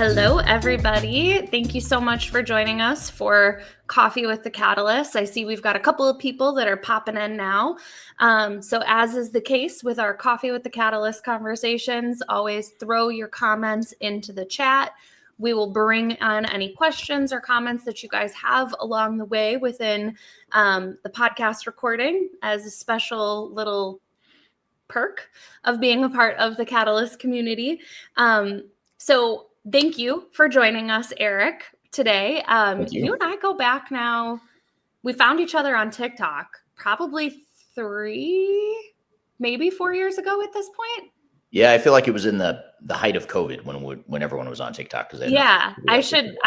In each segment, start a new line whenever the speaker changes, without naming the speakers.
Hello, everybody. Thank you so much for joining us for Coffee with the Catalyst. I see we've got a couple of people that are popping in now. So as is the case with our Coffee with the Catalyst conversations, always throw your comments into the chat. We will bring on any questions or comments that you guys have along the way within the podcast recording as a special little perk of being a part of the Catalyst community. So thank you for joining us, Eric, today. You and I go back now. We found each other on TikTok probably 3, maybe 4 years ago at this point.
Yeah, I feel like it was in the height of COVID when everyone was on TikTok.
I should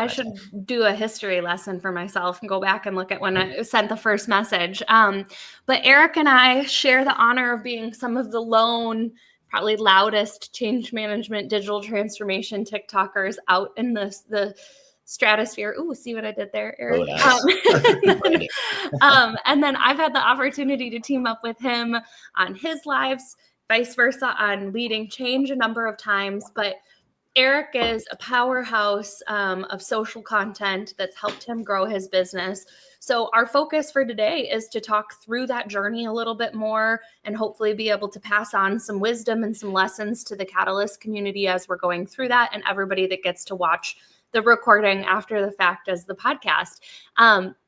do a history lesson for myself and go back and look at when I sent the first message. But Eric and I share the honor of being some of the lone, probably loudest change management, digital transformation TikTokers out in the stratosphere. Ooh, see what I did there, Eric?
Oh, nice.
And then I've had the opportunity to team up with him on his lives, vice versa, on leading change a number of times. But Eric is a powerhouse of social content that's helped him grow his business. So our focus for today is to talk through that journey a little bit more and hopefully be able to pass on some wisdom and some lessons to the Catalyst community as we're going through that, and everybody that gets to watch the recording after the fact as the podcast.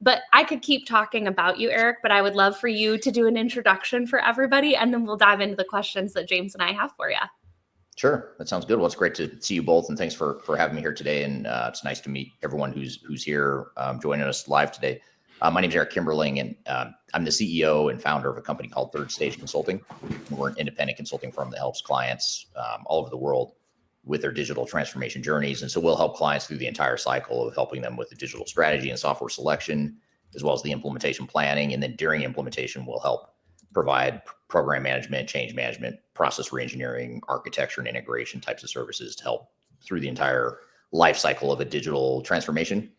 But I could keep talking about you, Eric, but I would love for you to do an introduction for everybody, and then we'll dive into the questions that James and I have for you.
Sure, that sounds good. Well, it's great to see you both, and thanks for having me here today. And it's nice to meet everyone who's here joining us live today. My name is Eric Kimberling, and I'm the CEO and founder of a company called Third Stage Consulting. We're an independent consulting firm that helps clients all over the world with their digital transformation journeys. And so we'll help clients through the entire cycle of helping them with the digital strategy and software selection, as well as the implementation planning. And then during implementation, we'll help provide program management, change management, process reengineering, architecture, and integration types of services to help through the entire life cycle of a digital transformation.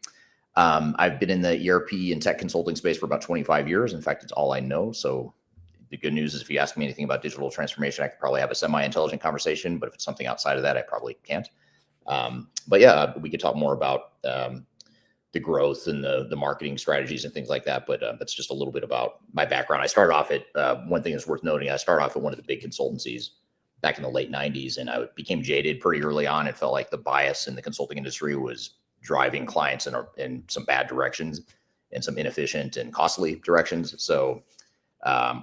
I've been in the ERP and tech consulting space for about 25 years. In fact, it's all I know. So the good news is if you ask me anything about digital transformation, I could probably have a semi-intelligent conversation, but if it's something outside of that, I probably can't. But yeah, we could talk more about the growth and the marketing strategies and things like that. But that's just a little bit about my background. I started off at one thing that's worth noting. I started off at one of the big consultancies back in the late 90s, and I became jaded pretty early on and felt like the bias in the consulting industry was driving clients in some bad directions and some inefficient and costly directions. So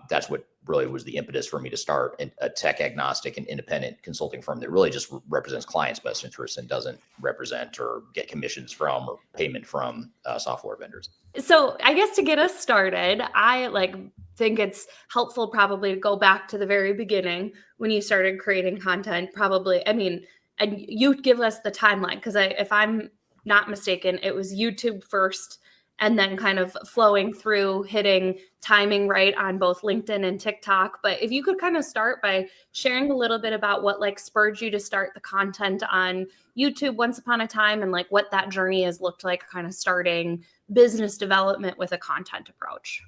that's what really was the impetus for me to start a tech agnostic and independent consulting firm that really just represents clients' best interests and doesn't represent or get commissions from or payment from software vendors.
So I guess to get us started, I think it's helpful probably to go back to the very beginning when you started creating content. Probably, and you give us the timeline, because if I'm not mistaken, it was YouTube first, and then kind of flowing through, hitting timing right on both LinkedIn and TikTok. But if you could kind of start by sharing a little bit about what spurred you to start the content on YouTube once upon a time, and what that journey has looked like, kind of starting business development with a content approach.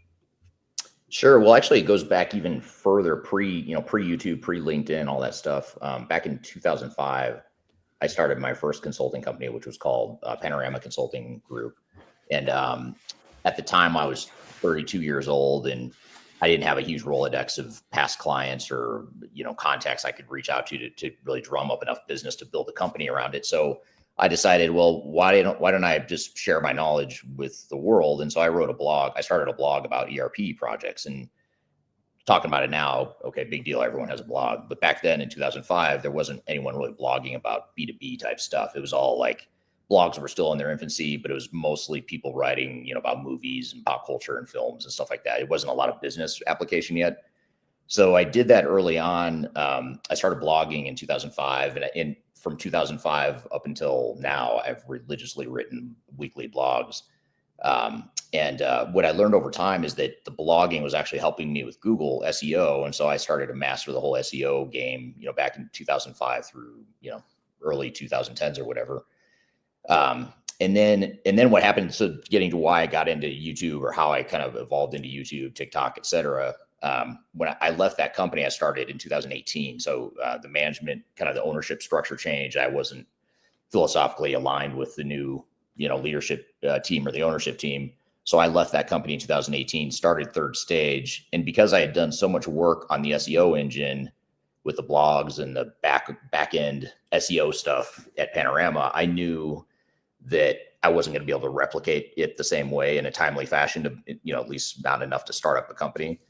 Sure. Well, actually, it goes back even further, pre-YouTube, pre-LinkedIn, all that stuff. Back in 2005, I started my first consulting company, which was called Panorama Consulting Group. And at the time, I was 32 years old, and I didn't have a huge Rolodex of past clients or contacts I could reach out to really drum up enough business to build a company around it. So I decided, well, why don't I just share my knowledge with the world? And so I wrote a blog. I started a blog about ERP projects, and talking about it now, okay, big deal. Everyone has a blog. But back then in 2005, there wasn't anyone really blogging about B2B type stuff. It was all blogs were still in their infancy, but it was mostly people writing, about movies and pop culture and films and stuff like that. It wasn't a lot of business application yet. So I did that early on. I started blogging in 2005, and from 2005 up until now, I've religiously written weekly blogs. And what I learned over time is that the blogging was actually helping me with Google SEO. And so I started to master the whole SEO game, back in 2005 through, early 2010s or whatever. And then what happened, so getting to why I got into YouTube or how I kind of evolved into YouTube, TikTok, et cetera. When I left that company, I started in 2018. So the management, kind of the ownership structure changed. I wasn't philosophically aligned with the new, leadership team or the ownership team. So I left that company in 2018, started Third Stage. And because I had done so much work on the SEO engine with the blogs and the back end SEO stuff at Panorama, I knew that I wasn't going to be able to replicate it the same way in a timely fashion to, at least not enough to start up a company.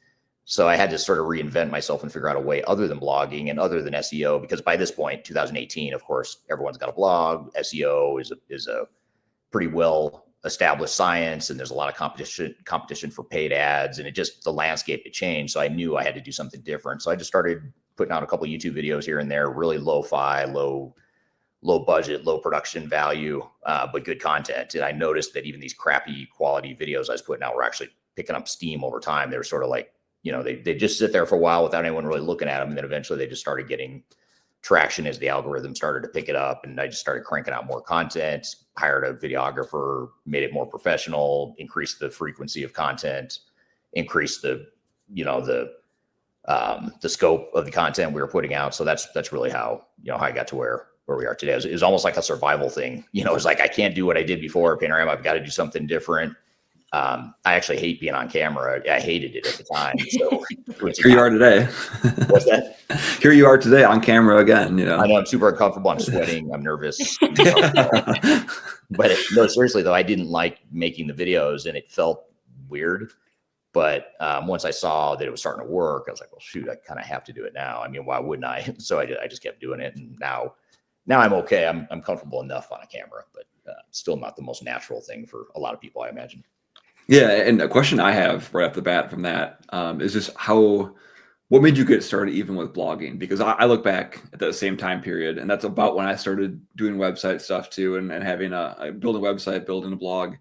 So I had to sort of reinvent myself and figure out a way other than blogging and other than SEO, because by this point, 2018, of course, everyone's got a blog. SEO is a pretty well established science, and there's a lot of competition for paid ads, and the landscape had changed. So I knew I had to do something different. So I just started putting out a couple of YouTube videos here and there, really lo-fi, low budget, low production value, but good content. And I noticed that even these crappy quality videos I was putting out were actually picking up steam over time. They were sort of like, they just sit there for a while without anyone really looking at them. And then eventually they just started getting traction as the algorithm started to pick it up. And I just started cranking out more content, hired a videographer, made it more professional, increased the frequency of content, increased the scope of the content we were putting out. So that's really how I got to where we are today. It was almost like a survival thing. It's like, I can't do what I did before Panorama. I've got to do something different. I actually hate being on camera. I hated it at the time. So
here you are today.
What's that?
Here you are today on camera again.
I know, I'm super uncomfortable. I'm sweating. I'm nervous. But no, seriously though, I didn't like making the videos, and it felt weird. But once I saw that it was starting to work, I was like, well, shoot, I kind of have to do it now. I mean, why wouldn't I? So I just kept doing it, and now I'm okay. I'm comfortable enough on a camera, but still not the most natural thing for a lot of people, I imagine.
Yeah, and a question I have right off the bat from that is just what made you get started even with blogging? Because I look back at the same time period, and that's about when I started doing website stuff too, and having building a website, building a blog.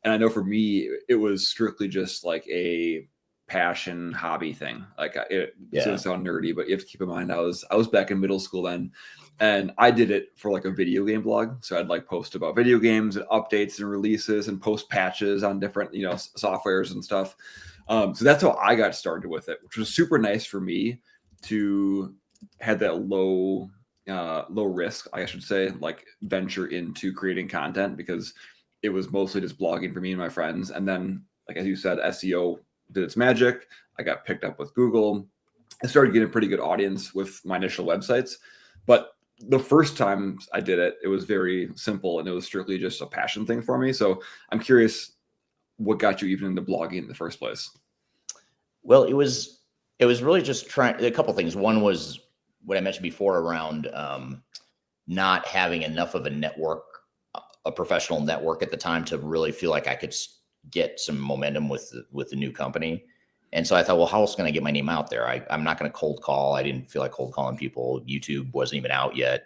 And I know for me, it was strictly just like a passion hobby thing. Like it's going to sound nerdy, but you have to keep in mind I was back in middle school then. And I did it for like a video game blog. So I'd like post about video games and updates and releases and post patches on different, softwares and stuff. So that's how I got started with it, which was super nice for me to have that low risk, I should say, like venture into creating content, because it was mostly just blogging for me and my friends. And then, like, as you said, SEO did its magic. I got picked up with Google. I started getting a pretty good audience with my initial websites, but the first time I did it, it was very simple, and it was strictly just a passion thing for me. So I'm curious, what got you even into blogging in the first place?
Well, it was really just a couple of things. One was what I mentioned before around not having enough of a network, a professional network at the time, to really feel like I could get some momentum with the new company. And so I thought, well, how else can I get my name out there? I'm not going to cold call. I didn't feel like cold calling people. YouTube wasn't even out yet.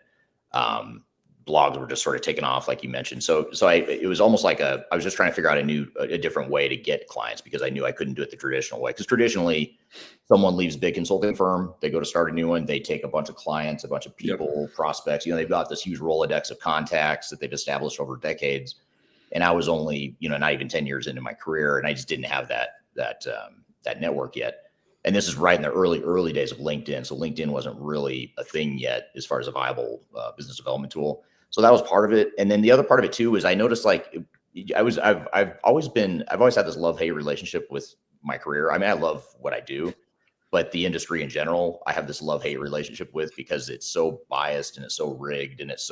Blogs were just sort of taking off, like you mentioned. So it was almost like I was just trying to figure out a different way to get clients, because I knew I couldn't do it the traditional way. Because traditionally, someone leaves a big consulting firm, they go to start a new one, they take a bunch of clients, a bunch of people, prospects. They've got this huge Rolodex of contacts that they've established over decades. And I was only, not even 10 years into my career, and I just didn't have that network yet. And this is right in the early days of LinkedIn. So LinkedIn wasn't really a thing yet as far as a viable business development tool. So that was part of it. And then the other part of it too is I noticed, like, I've always had this love-hate relationship with my career. I mean, I love what I do, but the industry in general, I have this love-hate relationship with, because it's so biased and it's so rigged, and it's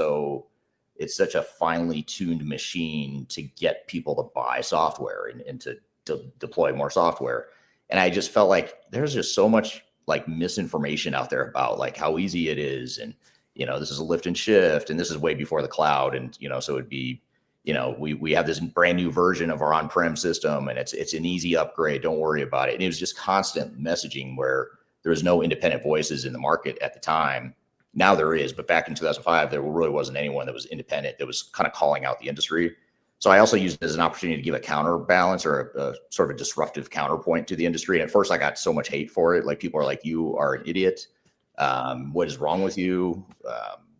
such a finely tuned machine to get people to buy software and to deploy more software. And I just felt like there's just so much like misinformation out there about like how easy it is. And, this is a lift and shift, and this is way before the cloud. And, so it'd be, we have this brand new version of our on-prem system, and it's an easy upgrade. Don't worry about it. And it was just constant messaging where there was no independent voices in the market at the time. Now there is, but back in 2005, there really wasn't anyone that was independent that was kind of calling out the industry. So I also used it as an opportunity to give a counterbalance, or a sort of a disruptive counterpoint to the industry. And at first I got so much hate for it. Like, people are like, you are an idiot. What is wrong with you?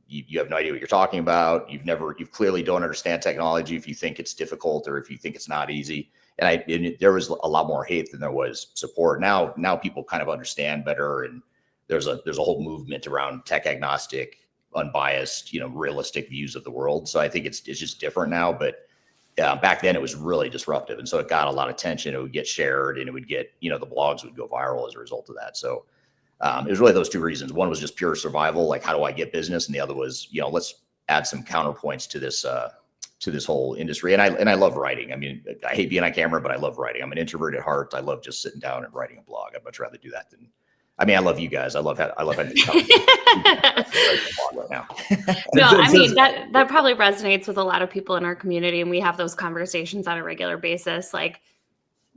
You have no idea what you're talking about. You clearly don't understand technology if you think it's difficult, or if you think it's not easy. And there was a lot more hate than there was support. Now people kind of understand better. And there's a whole movement around tech agnostic unbiased, realistic views of the world. So I think it's just different now. But back then it was really disruptive. And so it got a lot of attention. It would get shared and it would get, the blogs would go viral as a result of that. So it was really those two reasons. One was just pure survival. Like, how do I get business? And the other was, let's add some counterpoints to this whole industry. And I love writing. I mean, I hate being on camera, but I love writing. I'm an introvert at heart. I love just sitting down and writing a blog. I'd much rather do that than, I love you guys. I love having this right now.
No, I mean, that probably resonates with a lot of people in our community. And we have those conversations on a regular basis. Like,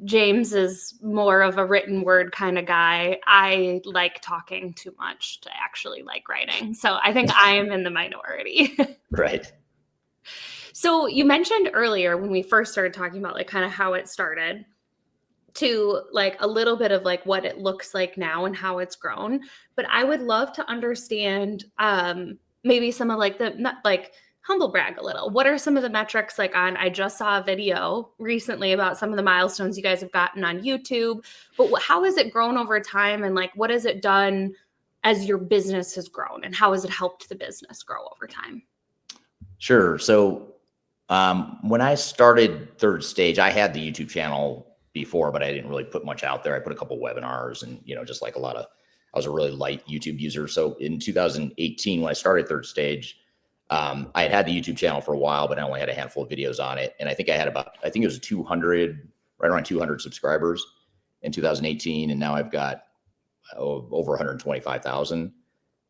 James is more of a written word kind of guy. I like talking too much to actually like writing. So I think I am in the minority.
Right.
So you mentioned earlier when we first started talking about like kind of how it started to like a little bit of like what it looks like now and how it's grown. But I would love to understand maybe some of like humble brag a little. What are some of the metrics I just saw a video recently about some of the milestones you guys have gotten on YouTube, but how has it grown over time? And like, what has it done as your business has grown, and how has it helped the business grow over time?
Sure. So when I started Third Stage, I had the YouTube channel before, but I didn't really put much out there. I put a couple webinars and, just like I was a really light YouTube user. So in 2018, when I started Third Stage, I had the YouTube channel for a while, but I only had a handful of videos on it. And I think I had I think it was 200, right around 200 subscribers in 2018. And now I've got over 125,000.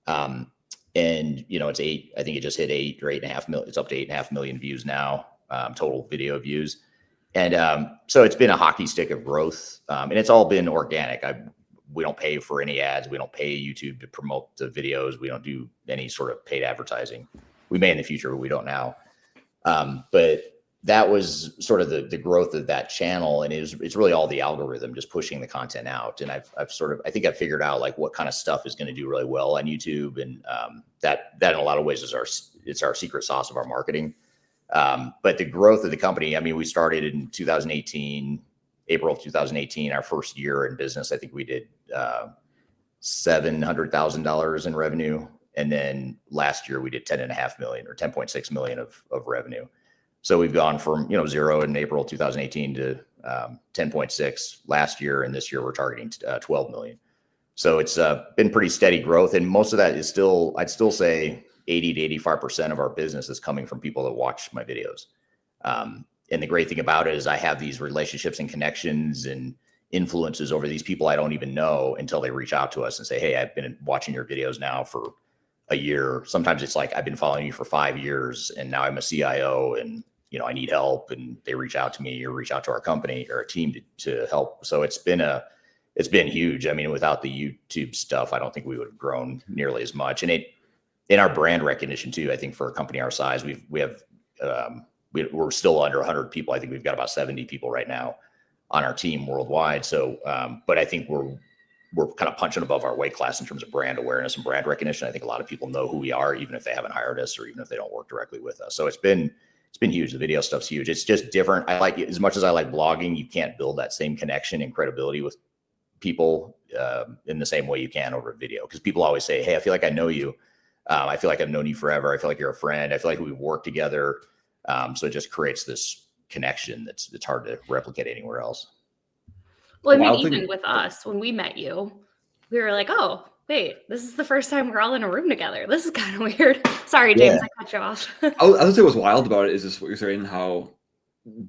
And I think it just hit 8 or 8.5 million. It's up to 8.5 million views now, total video views. And so it's been a hockey stick of growth. And it's all been organic. We don't pay for any ads. We don't pay YouTube to promote the videos. We don't do any sort of paid advertising. We may in the future, but we don't now. But that was sort of the growth of that channel. And it's really all the algorithm just pushing the content out. And I think I've figured out like what kind of stuff is going to do really well on YouTube. And that in a lot of ways it's our secret sauce of our marketing. But the growth of the company, we started in 2018, April of 2018, our first year in business. I think we did $700,000 in revenue. And then last year we did 10.5 million or 10.6 million of revenue. So we've gone from, 0 in April 2018 to 10.6 last year. And this year we're targeting 12 million. So it's been pretty steady growth. And most of that is I'd still say 80 to 85% of our business is coming from people that watch my videos. And the great thing about it is I have these relationships and connections and influences over these people I don't even know until they reach out to us and say, hey, I've been watching your videos now for a year. Sometimes it's like, I've been following you for 5 years and now I'm a CIO and, I need help, and they reach out to me or reach out to our company or a team to help. So it's been huge. Without the YouTube stuff, I don't think we would have grown nearly as much. And in our brand recognition too, I think for a company our size, we're still under 100 people. I think we've got about 70 people right now on our team worldwide. So, but I think we're kind of punching above our weight class in terms of brand awareness and brand recognition. I think a lot of people know who we are, even if they haven't hired us or even if they don't work directly with us. So it's been huge. The video stuff's huge. It's just different. I like it as much as I like blogging. You can't build that same connection and credibility with people in the same way you can over video. Because people always say, hey, I feel like I know you. I feel like I've known you forever. I feel like you're a friend. I feel like we've worked together. So it just creates this connection that's hard to replicate anywhere else.
Well, even with us, when we met you, we were like, oh, wait, this is the first time we're all in a room together. This is kind of weird. Sorry, James, I cut you off.
I would say what's wild about it is just what you're saying, how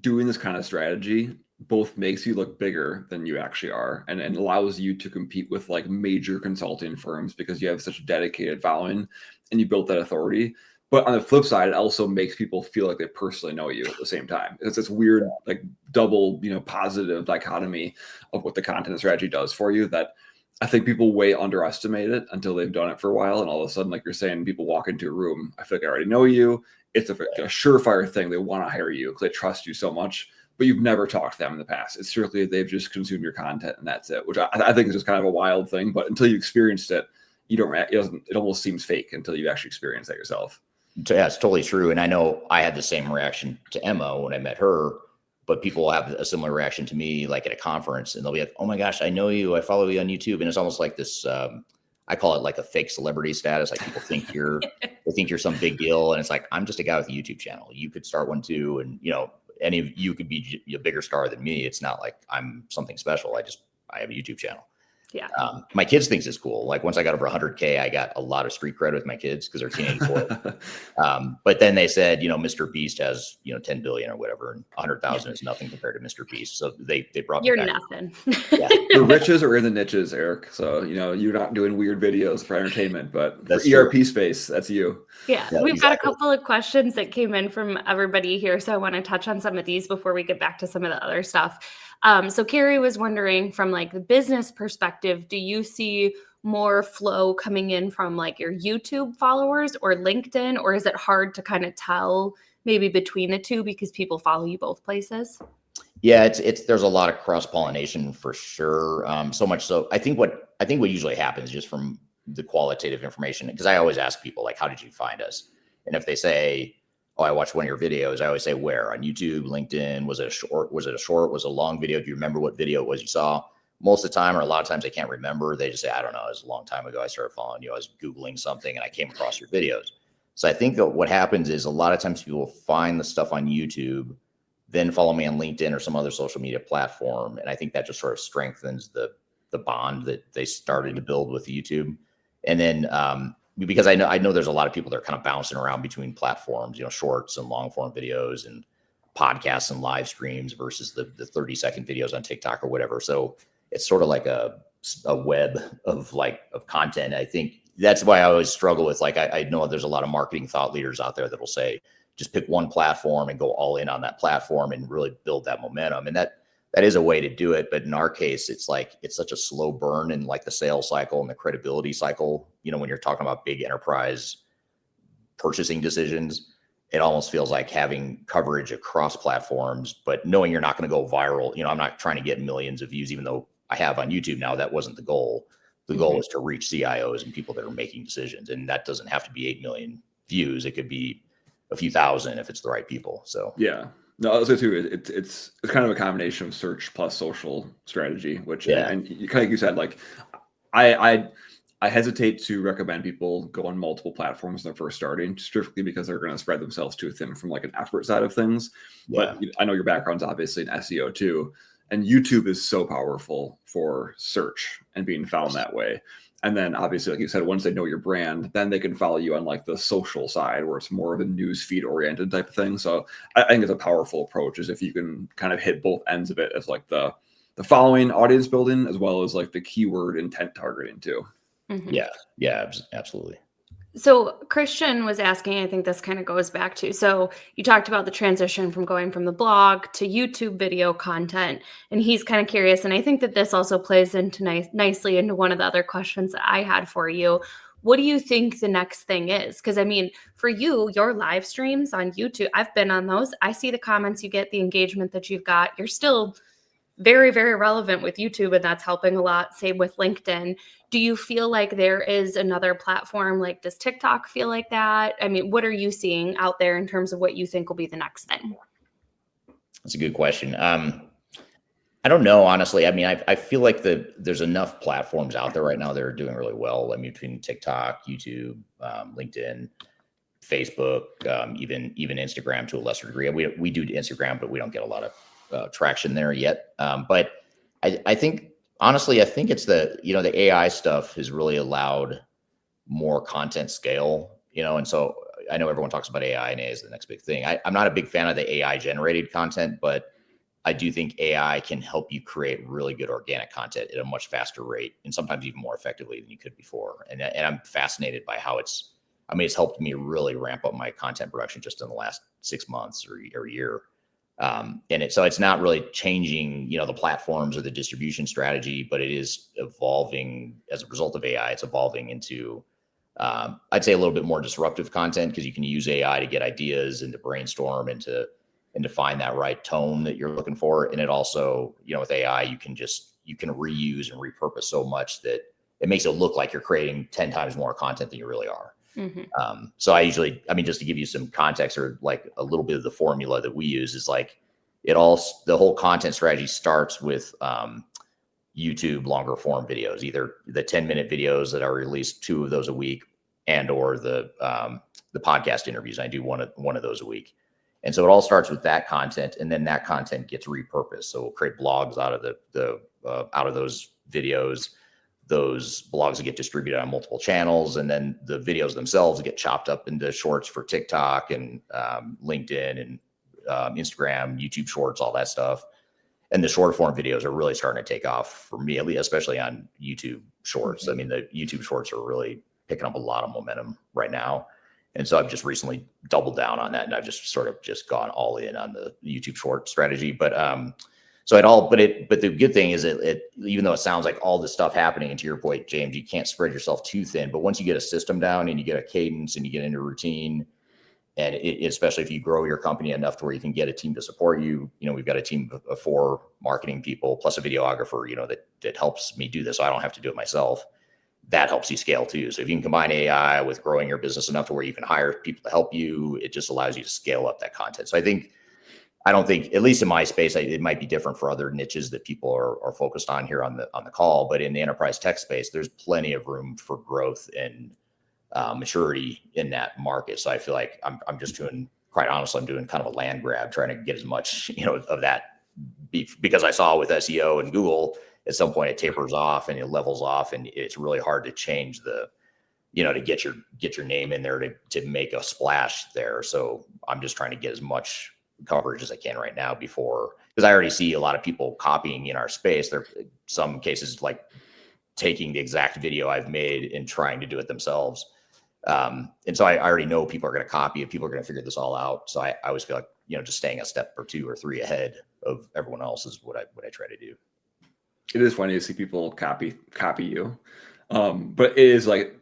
doing this kind of strategy both makes you look bigger than you actually are and allows you to compete with like major consulting firms because you have such a dedicated following and you built that authority. But on the flip side, it also makes people feel like they personally know you at the same time. It's this weird, like double, positive dichotomy of what the content strategy does for you that I think people way underestimate it until they've done it for a while. And all of a sudden, like you're saying, people walk into a room, I feel like I already know you. It's a surefire thing. They want to hire you because they trust you so much, but you've never talked to them in the past. It's strictly they've just consumed your content and that's it, which I think is just kind of a wild thing. But until you experienced it, it almost seems fake until you actually experience that yourself.
Yeah, it's totally true. And I know I had the same reaction to Emma when I met her, but people will have a similar reaction to me, like at a conference, and they'll be like, oh my gosh, I know you. I follow you on YouTube. And it's almost like this, I I call it like a fake celebrity status. Like people think they think you're some big deal. And it's like, I'm just a guy with a YouTube channel. You could start one too. And, any of you could be a bigger star than me. It's not like I'm something special. I have a YouTube channel.
Yeah.
My kids thinks it's cool. Like once I got over 100K, I got a lot of street cred with my kids because they're teenage boys. But then they said, Mr. Beast has, 10 billion or whatever, and 100,000 is nothing compared to Mr. Beast. So they brought me
You're
back.
nothing.
Yeah.
The riches are in the niches, Eric. So, you're not doing weird videos for entertainment, but
That's
for ERP
true.
space, that's you.
Yeah, we've got a couple of questions that came in from everybody here. So I want to touch on some of these before we get back to some of the other stuff. So Carrie was wondering from like the business perspective, do you see more flow coming in from like your YouTube followers or LinkedIn, or is it hard to kind of tell maybe between the two because people follow you both places?
Yeah, there's a lot of cross-pollination for sure. So much so I think what usually happens just from the qualitative information, because I always ask people like, how did you find us? And if they say, oh, I watched one of your videos, I always say, where? On YouTube, LinkedIn? Was it a short? Was it a long video? Do you remember what video it was you saw? Most of the time, or a lot of times they can't remember. They just say, I don't know. It was a long time ago. I started following you. I was Googling something and I came across your videos. So I think that what happens is a lot of times people find the stuff on YouTube, then follow me on LinkedIn or some other social media platform. And I think that just sort of strengthens the bond that they started to build with YouTube. And then because I know there's a lot of people that are kind of bouncing around between platforms, shorts and long form videos and podcasts and live streams versus the 30-second videos on TikTok or whatever. So it's sort of like a web of content. I think that's why I always struggle with, like, I know there's a lot of marketing thought leaders out there that will say, just pick one platform and go all in on that platform and really build that momentum. And that is a way to do it. But in our case, it's such a slow burn in like the sales cycle and the credibility cycle. When you're talking about big enterprise purchasing decisions, it almost feels like having coverage across platforms, but knowing you're not going to go viral. I'm not trying to get millions of views, even though I have on YouTube now. That wasn't the goal. The goal is to reach CIOs and people that are making decisions. And that doesn't have to be 8 million views. It could be a few thousand if it's the right people. So
yeah. No, I was too. It's kind of a combination of search plus social strategy, which and kind of like you said, like I hesitate to recommend people go on multiple platforms when they're first starting, strictly because they're going to spread themselves too thin from like an effort side of things. Yeah. But I know your background's obviously in SEO too, and YouTube is so powerful for search and being found that way. And then obviously, like you said, once they know your brand, then they can follow you on like the social side where it's more of a news feed oriented type of thing. So I think it's a powerful approach is if you can kind of hit both ends of it as like the following, audience building, as well as like the keyword intent targeting too.
Mm-hmm.
Yeah, absolutely.
So Christian was asking, I think this kind of goes back to, so you talked about the transition from going from the blog to YouTube video content, and he's kind of curious. And I think that this also plays into nicely into one of the other questions that I had for you. What do you think the next thing is? Because I mean, for you, your live streams on YouTube, I've been on those. I see the comments you get, the engagement that you've got. You're still very, very relevant with YouTube, and that's helping a lot. Same with LinkedIn. Do you feel like there is another platform? Like, does TikTok feel like that? I mean, what are you seeing out there in terms of what you think will be the next thing?
That's a good question. I don't know, honestly. I mean, I feel like there's enough platforms out there right now that are doing really well. I mean, between TikTok, YouTube, LinkedIn, Facebook, even Instagram to a lesser degree. We do Instagram, but we don't get a lot of traction there yet. But I think, honestly, I think it's the AI stuff has really allowed more content scale, and so I know everyone talks about AI and AI is the next big thing. I'm not a big fan of the AI generated content, but I do think AI can help you create really good organic content at a much faster rate and sometimes even more effectively than you could before. And I'm fascinated by how it's helped me really ramp up my content production just in the last 6 months or a year. So it's not really changing, the platforms or the distribution strategy, but it is evolving as a result of AI. It's evolving into, I'd say, a little bit more disruptive content because you can use AI to get ideas and to brainstorm and to find that right tone that you're looking for. And it also, with AI, you can reuse and repurpose so much that it makes it look like you're creating 10 times more content than you really are. Mm-hmm. So I usually, just to give you some context or like a little bit of the formula that we use is like the whole content strategy starts with YouTube longer form videos, either the 10-minute videos that are released 2 of those a week, and or the podcast interviews. I do one of those a week. And so it all starts with that content, and then that content gets repurposed. So we'll create blogs out of those videos. Those blogs will get distributed on multiple channels, and then the videos themselves get chopped up into shorts for TikTok and LinkedIn and Instagram, YouTube Shorts, all that stuff. And the short form videos are really starting to take off for me, at least, especially on YouTube Shorts. I mean, the YouTube Shorts are really picking up a lot of momentum right now. And so I've just recently doubled down on that, and I've just sort of just gone all in on the YouTube Short strategy. But but the good thing is it even though it sounds like all this stuff happening, and to your point, James, you can't spread yourself too thin. But once you get a system down and you get a cadence and you get into routine, and especially if you grow your company enough to where you can get a team to support you, we've got a team of 4 marketing people plus a videographer, that helps me do this, so I don't have to do it myself. That helps you scale too. So if you can combine AI with growing your business enough to where you can hire people to help you, it just allows you to scale up that content. So I don't think, at least in my space, it might be different for other niches that people are focused on here on the call, but in the enterprise tech space, there's plenty of room for growth and maturity in that market. So I feel like I'm just doing, quite honestly, I'm doing kind of a land grab, trying to get as much, of that, because I saw with SEO and Google, at some point it tapers off and it levels off, and it's really hard to change to get your name in there to make a splash there. So I'm just trying to get as much coverage as I can right now because I already see a lot of people copying in our space. There are some cases like taking the exact video I've made and trying to do it themselves. And so I already know people are going to copy it. People are going to figure this all out. So I always feel like, just staying a step or 2 or 3 ahead of everyone else is what I try to do.
It is funny to see people copy you. But it is like,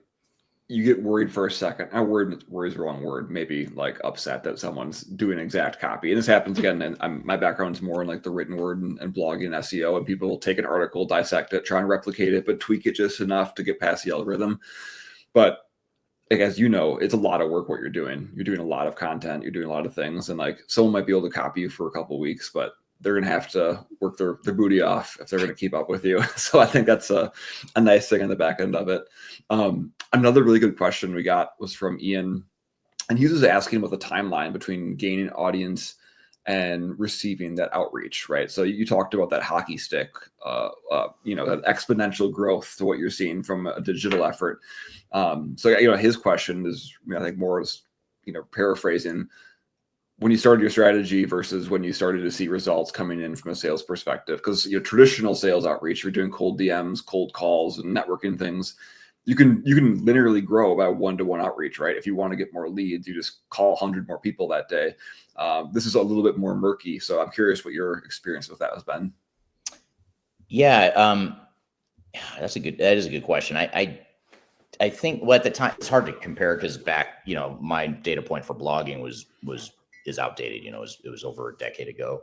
you get worried for a second. Worry is the wrong word. Maybe like upset that someone's doing exact copy. And this happens again. And my background's more in like the written word and blogging and SEO. And people will take an article, dissect it, try and replicate it, but tweak it just enough to get past the algorithm. But like, as you know, it's a lot of work what you're doing. You're doing a lot of content. You're doing a lot of things. And like, someone might be able to copy you for a couple of weeks, but they're going to have to work their booty off if they're going to keep up with you. So I think that's a nice thing on the back end of it. Another really good question we got was from Ian, and he was asking about the timeline between gaining audience and receiving that outreach, right? So you talked about that hockey stick, that exponential growth to what you're seeing from a digital effort. So, his question is, I think more is, paraphrasing, when you started your strategy versus when you started to see results coming in from a sales perspective, because traditional sales outreach, you're doing cold DMs, cold calls, and networking things. You can linearly grow by 1-to-1 outreach, right? If you want to get more leads, you just call 100 more people that day. This is a little bit more murky, so I'm curious what your experience with that has been.
Yeah, that is a good question. I think at the time it's hard to compare because back, my data point for blogging is outdated. It was over a decade ago.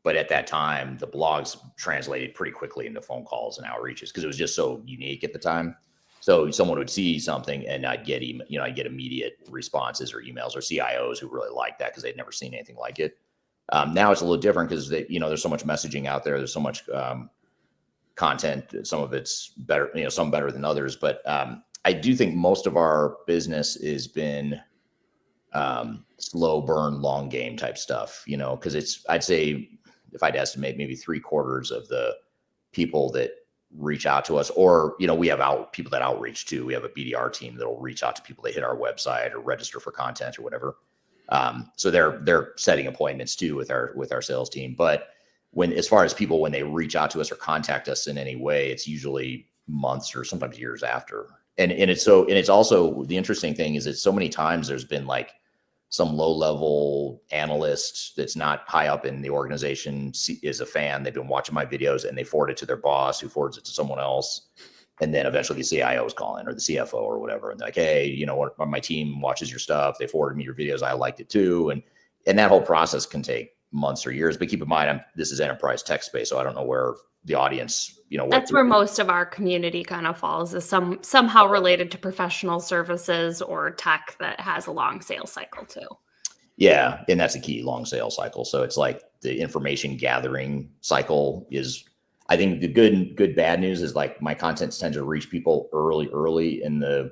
But at that time, the blogs translated pretty quickly into phone calls and outreaches because it was just so unique at the time. So someone would see something and I'd get immediate responses or emails or CIOs who really liked that because they'd never seen anything like it. Now it's a little different because there's so much messaging out there. There's so much content. Some of it's better, some better than others. But I do think most of our business has been slow burn, long game type stuff, because I'd say if I'd estimate maybe 3/4 of the people that reach out to us, or, we have people that outreach too. We have a BDR team that'll reach out to people that hit our website or register for content or whatever. So they're setting appointments too with our sales team. But as far as people, when they reach out to us or contact us in any way, it's usually months or sometimes years after. And it's also, the interesting thing is that so many times there's been like some low-level analyst that's not high up in the organization is a fan. They've been watching my videos and they forward it to their boss, who forwards it to someone else. And then eventually the CIO is calling, or the CFO or whatever. And they're like, hey, my team watches your stuff. They forwarded me your videos. I liked it too. And that whole process can take months or years. But keep in mind, this is enterprise tech space, so I don't know where the audience,
that's where most of our community kind of falls, is somehow related to professional services or tech that has a long sales cycle too.
Yeah. And that's a key, long sales cycle. So it's like the information gathering cycle is, I think the good bad news is like my contents tend to reach people early in the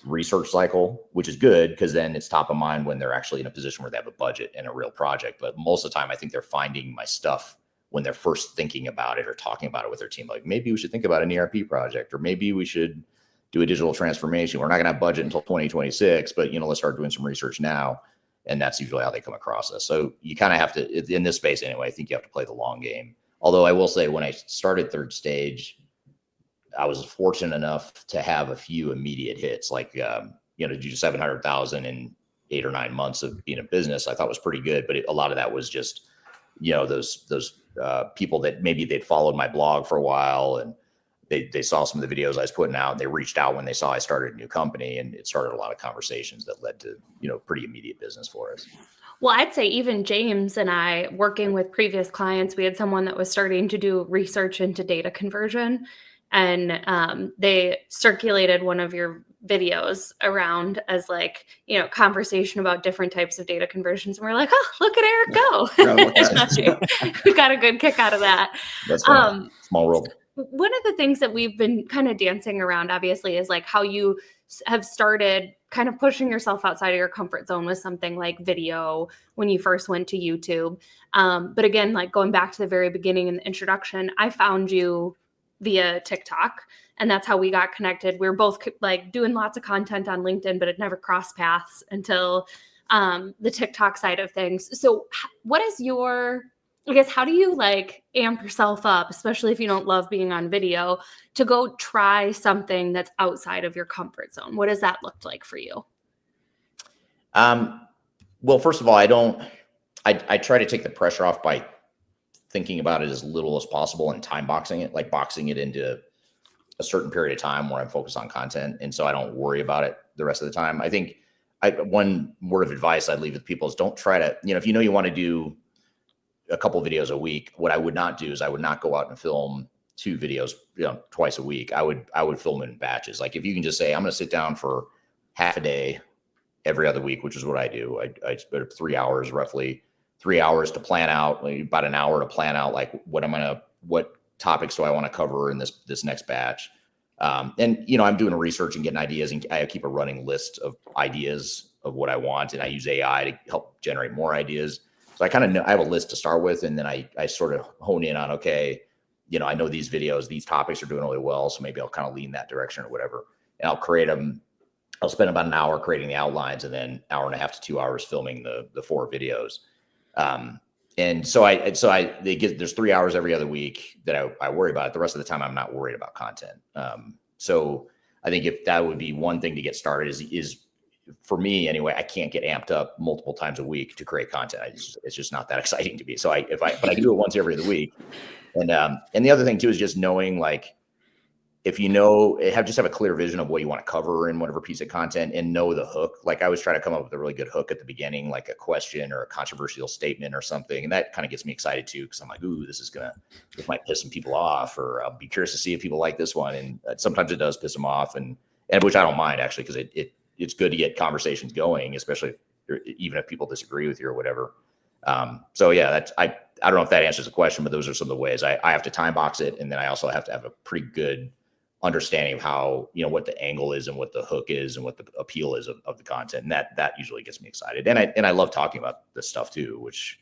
research cycle, which is good because then it's top of mind when they're actually in a position where they have a budget and a real project. But most of the time, I think they're finding my stuff when they're first thinking about it or talking about it with their team. Like maybe we should think about an ERP project, or maybe we should do a digital transformation. We're not going to have budget until 2026, but let's start doing some research now. And that's usually how they come across us. So you kind of have to, in this space anyway, I think you have to play the long game. Although I will say when I started Third Stage, I was fortunate enough to have a few immediate hits, like, to do 700,000 in 8 or 9 months of being a business, I thought was pretty good. But a lot of that was just, those people that maybe they'd followed my blog for a while and they saw some of the videos I was putting out. And they reached out when they saw I started a new company, and it started a lot of conversations that led to, pretty immediate business for us.
Well, I'd say even James and I, working with previous clients, we had someone that was starting to do research into data conversion, and they circulated one of your videos around as like, conversation about different types of data conversions. And we're like, oh, look at Eric go. We got a good kick out of that.
That's fun. Small world.
One of the things that we've been kind of dancing around, obviously, is like how you have started kind of pushing yourself outside of your comfort zone with something like video when you first went to YouTube. But again, like going back to the very beginning in the introduction, I found you via TikTok, and that's how we got connected. We were both like doing lots of content on LinkedIn, but it never crossed paths until the TikTok side of things. So what is how do you like amp yourself up, especially if you don't love being on video, to go try something that's outside of your comfort zone? What does that look like for you?
Well, first of all, I try to take the pressure off by thinking about it as little as possible and time boxing it, like boxing it into a certain period of time where I'm focused on content. And so I don't worry about it the rest of the time. I think one word of advice I'd leave with people is don't try to, if you want to do a couple of videos a week, what I would not do is I would not go out and film 2 videos, twice a week. I would film it in batches. Like if you can just say, I'm going to sit down for half a day every other week, which is what I do. I spend 3 hours, roughly 3 hours to plan out, like about an hour to plan out, like what topics do I want to cover in this next batch. And, I'm doing research and getting ideas, and I keep a running list of ideas of what I want. And I use AI to help generate more ideas. So I kind of know I have a list to start with, and then I sort of hone in on, okay, I know these videos, these topics are doing really well, so maybe I'll kind of lean that direction or whatever. And I'll create them. I'll spend about an hour creating the outlines, and then an hour and a half to 2 hours filming the 4 videos. And so there's 3 hours every other week that I worry about it. The rest of the time, I'm not worried about content. So I think if that would be one thing to get started is for me anyway, I can't get amped up multiple times a week to create content. It's just not that exciting to me. So but I can do it once every other week. And the other thing too is just knowing, like, if just have a clear vision of what you want to cover in whatever piece of content, and know the hook. Like I always try to come up with a really good hook at the beginning, like a question or a controversial statement or something. And that kind of gets me excited too, because I'm like, ooh, this might piss some people off, or I'll be curious to see if people like this one. And sometimes it does piss them off, and which I don't mind actually, because it's good to get conversations going, especially even if people disagree with you or whatever. So yeah, I don't know if that answers the question, but those are some of the ways I have to time box it. And then I also have to have a pretty good understanding of how, what the angle is and what the hook is and what the appeal is of the content. And that usually gets me excited. And I love talking about this stuff too, which,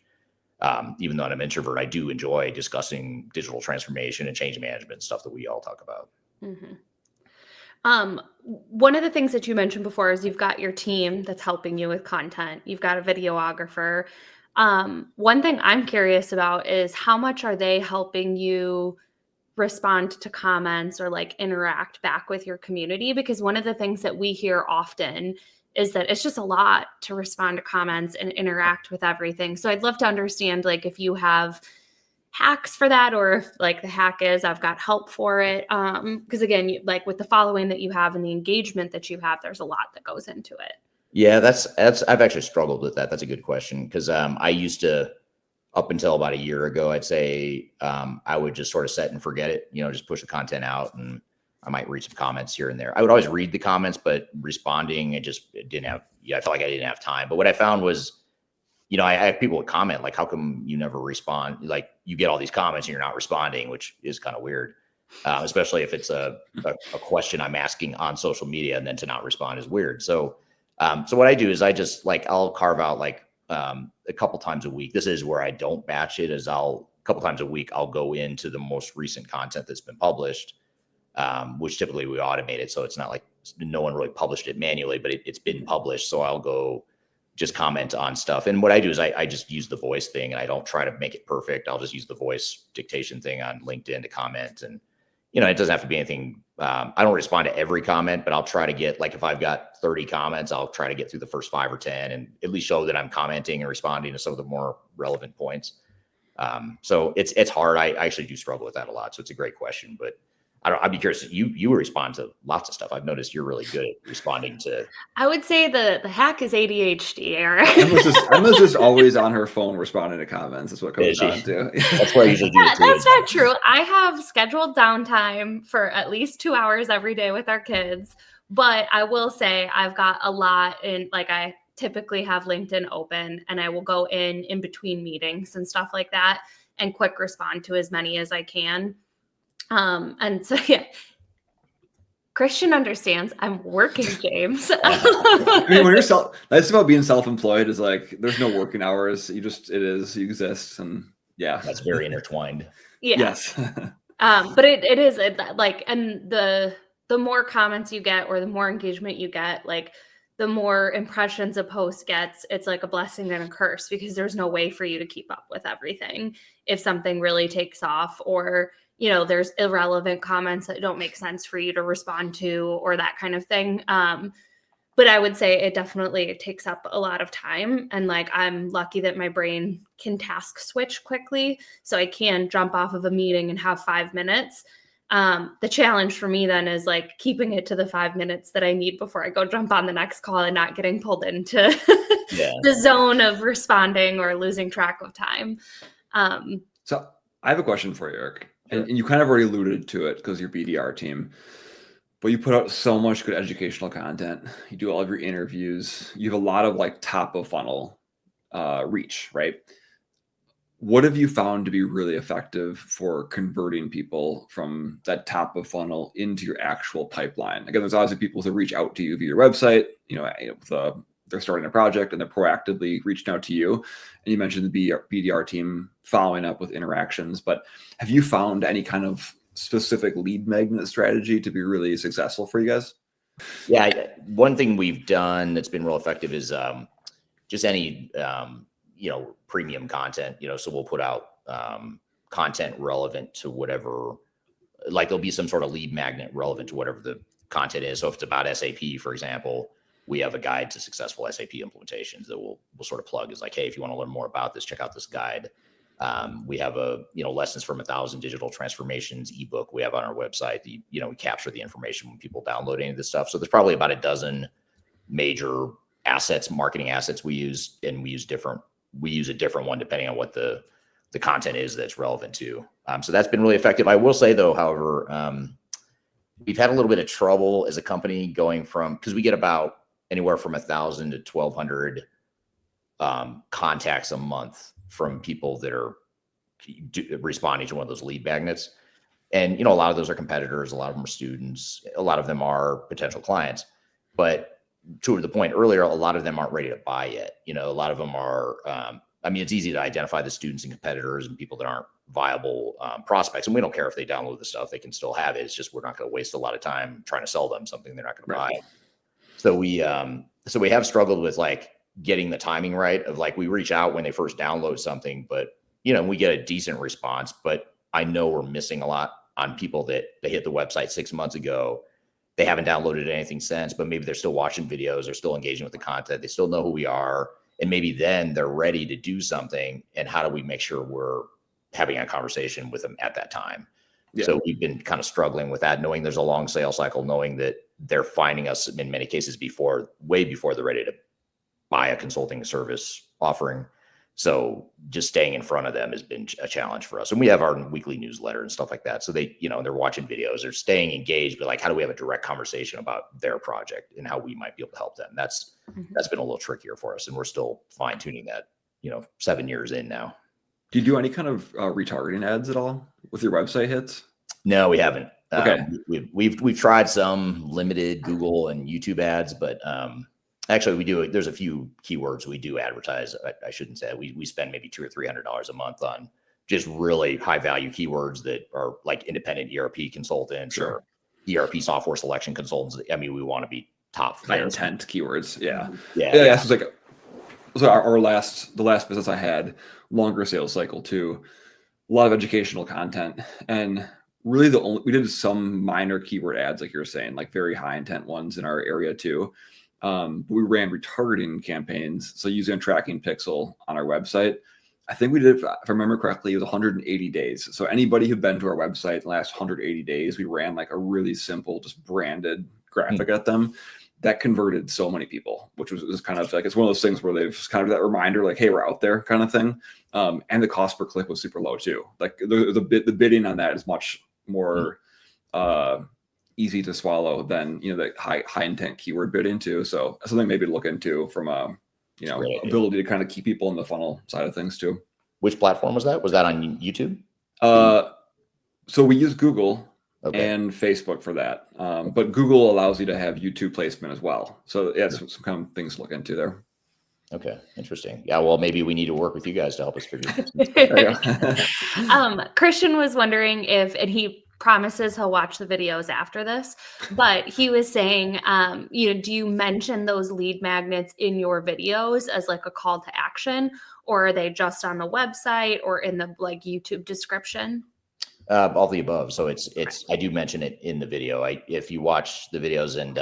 even though I'm an introvert, I do enjoy discussing digital transformation and change management and stuff that we all talk about.
Mm-hmm. One of the things that you mentioned before is you've got your team that's helping you with content. You've got a videographer. One thing I'm curious about is how much are they helping you respond to comments or like interact back with your community? Because one of the things that we hear often is that it's just a lot to respond to comments and interact with everything. So I'd love to understand, like, if you have hacks for that, or if like the hack is I've got help for it. Because again, like with the following that you have and the engagement that you have, there's a lot that goes into it.
Yeah, that's I've actually struggled with that. That's a good question, because I used to, up until about a year ago, I'd say I would just sort of set and forget it, just push the content out, and I might read some comments here and there. I would always read the comments, but responding, I felt like I didn't have time. But what I found was, I have people that comment like, how come you never respond? Like you get all these comments and you're not responding, which is kind of weird. Especially if it's a question I'm asking on social media, and then to not respond is weird. So what I do is I just like, I'll carve out like a couple times a week. This is where I don't batch it, is a couple times a week, I'll go into the most recent content that's been published, which typically we automate it. So it's not like no one really published it manually, but it's been published. So I'll go just comment on stuff. And what I do is I just use the voice thing, and I don't try to make it perfect. I'll just use the voice dictation thing on LinkedIn to comment. And, it doesn't have to be anything. I don't respond to every comment, but I'll try to get, like, if I've got 30 comments, I'll try to get through the first 5 or 10 and at least show that I'm commenting and responding to some of the more relevant points. So it's hard. I actually do struggle with that a lot. So it's a great question, but I'd be curious. You respond to lots of stuff. I've noticed you're really good at responding to.
I would say the hack is ADHD, Eric.
Emma's just always on her phone responding to comments. That's what comes down to.
That's what I usually do.
Yeah, that's not true. I have scheduled downtime for at least 2 hours every day with our kids. But I will say I've got a lot in, like, I typically have LinkedIn open, and I will go in between meetings and stuff like that and quick respond to as many as I can. And so, yeah, Christian understands I'm working, James.
I mean, when you're that's about being self-employed, is like, there's no working hours. You exist. And yeah,
that's very intertwined.
Yeah.
Yes.
But it is like, and the more comments you get, or the more engagement you get, like the more impressions a post gets, it's like a blessing and a curse, because there's no way for you to keep up with everything if something really takes off, or there's irrelevant comments that don't make sense for you to respond to, or that kind of thing. But I would say it takes up a lot of time. And like, I'm lucky that my brain can task switch quickly. So I can jump off of a meeting and have 5 minutes. The challenge for me then is like keeping it to the 5 minutes that I need before I go jump on the next call, and not getting pulled into the zone of responding or losing track of time.
So I have a question for you, Eric. And you kind of already alluded to it because your BDR team, but you put out so much good educational content. You do all of your interviews. You have a lot of like top of funnel reach, right? What have you found to be really effective for converting people from that top of funnel into your actual pipeline? Again, there's obviously people who reach out to you via your website, they're starting a project and they're proactively reaching out to you. And you mentioned the BDR team following up with interactions, but have you found any kind of specific lead magnet strategy to be really successful for you guys?
Yeah. One thing we've done that's been real effective is just any, premium content, so we'll put out content relevant to whatever, like there'll be some sort of lead magnet relevant to whatever the content is. So if it's about SAP, for example, we have a guide to successful SAP implementations that we'll sort of plug, is like, hey, if you want to learn more about this, check out this guide. We have a, lessons from 1,000 digital transformations ebook we have on our website. We capture the information when people download any of this stuff. So there's probably about a dozen major assets, marketing assets we use, and we use a different one depending on what the content is that's relevant to. So that's been really effective. I will say though, however, we've had a little bit of trouble as a company going from, because we get about anywhere from 1,000 to 1,200 contacts a month from people that are responding to one of those lead magnets. And, a lot of those are competitors. A lot of them are students. A lot of them are potential clients. But to the point earlier, a lot of them aren't ready to buy yet. A lot of them are, it's easy to identify the students and competitors and people that aren't viable prospects. And we don't care if they download the stuff, they can still have it. It's just, we're not going to waste a lot of time trying to sell them something they're not going to buy. So we have struggled with like getting the timing right of like, we reach out when they first download something, but we get a decent response, but I know we're missing a lot on people that they hit the website 6 months ago. They haven't downloaded anything since, but maybe they're still watching videos, they're still engaging with the content, they still know who we are. And maybe then they're ready to do something. And how do we make sure we're having a conversation with them at that time? Yeah. So we've been kind of struggling with that, knowing there's a long sales cycle, knowing that they're finding us in many cases way before they're ready to buy a consulting service offering. So just staying in front of them has been a challenge for us. And we have our weekly newsletter and stuff like that. So they, they're watching videos, they're staying engaged, but like, how do we have a direct conversation about their project and how we might be able to help them? That's been a little trickier for us. And we're still fine tuning that. 7 years in now.
Do you do any kind of retargeting ads at all with your website hits?
No, we haven't.
Okay.
We've tried some limited Google and YouTube ads, but actually we do. There's a few keywords we do advertise. I shouldn't say we spend maybe $200 or $300 a month on just really high value keywords that are like independent ERP consultants or ERP software selection consultants. I mean, we want to be top
high intent keywords. Yeah.
So
the last business I had, longer sales cycle too, a lot of educational content, and really we did some minor keyword ads, like you're saying, like very high intent ones in our area too. We ran retargeting campaigns, so using a tracking pixel on our website. I think we did, if I remember correctly, it was 180 days. So anybody who'd been to our website in the last 180 days, we ran like a really simple, just branded graphic at them. That converted so many people, which was kind of like, it's one of those things where they've just kind of that reminder, like, hey, we're out there kind of thing. And the cost per click was super low too. Like the bidding on that is much more easy to swallow than, the high intent keyword bidding too. So something maybe to look into from a, ability to kind of keep people in the funnel side of things too.
Which platform was that? Was that on YouTube?
So we use Google and Facebook for that. But Google allows you to have YouTube placement as well. So yeah, some kind of things to look into there.
Okay. Interesting. Yeah. Well, maybe we need to work with you guys to help us figure this
out. Christian was wondering and he promises he'll watch the videos after this, but he was saying, do you mention those lead magnets in your videos as like a call to action, or are they just on the website or in the like YouTube description?
All the above. So I do mention it in the video. If you watch the videos, and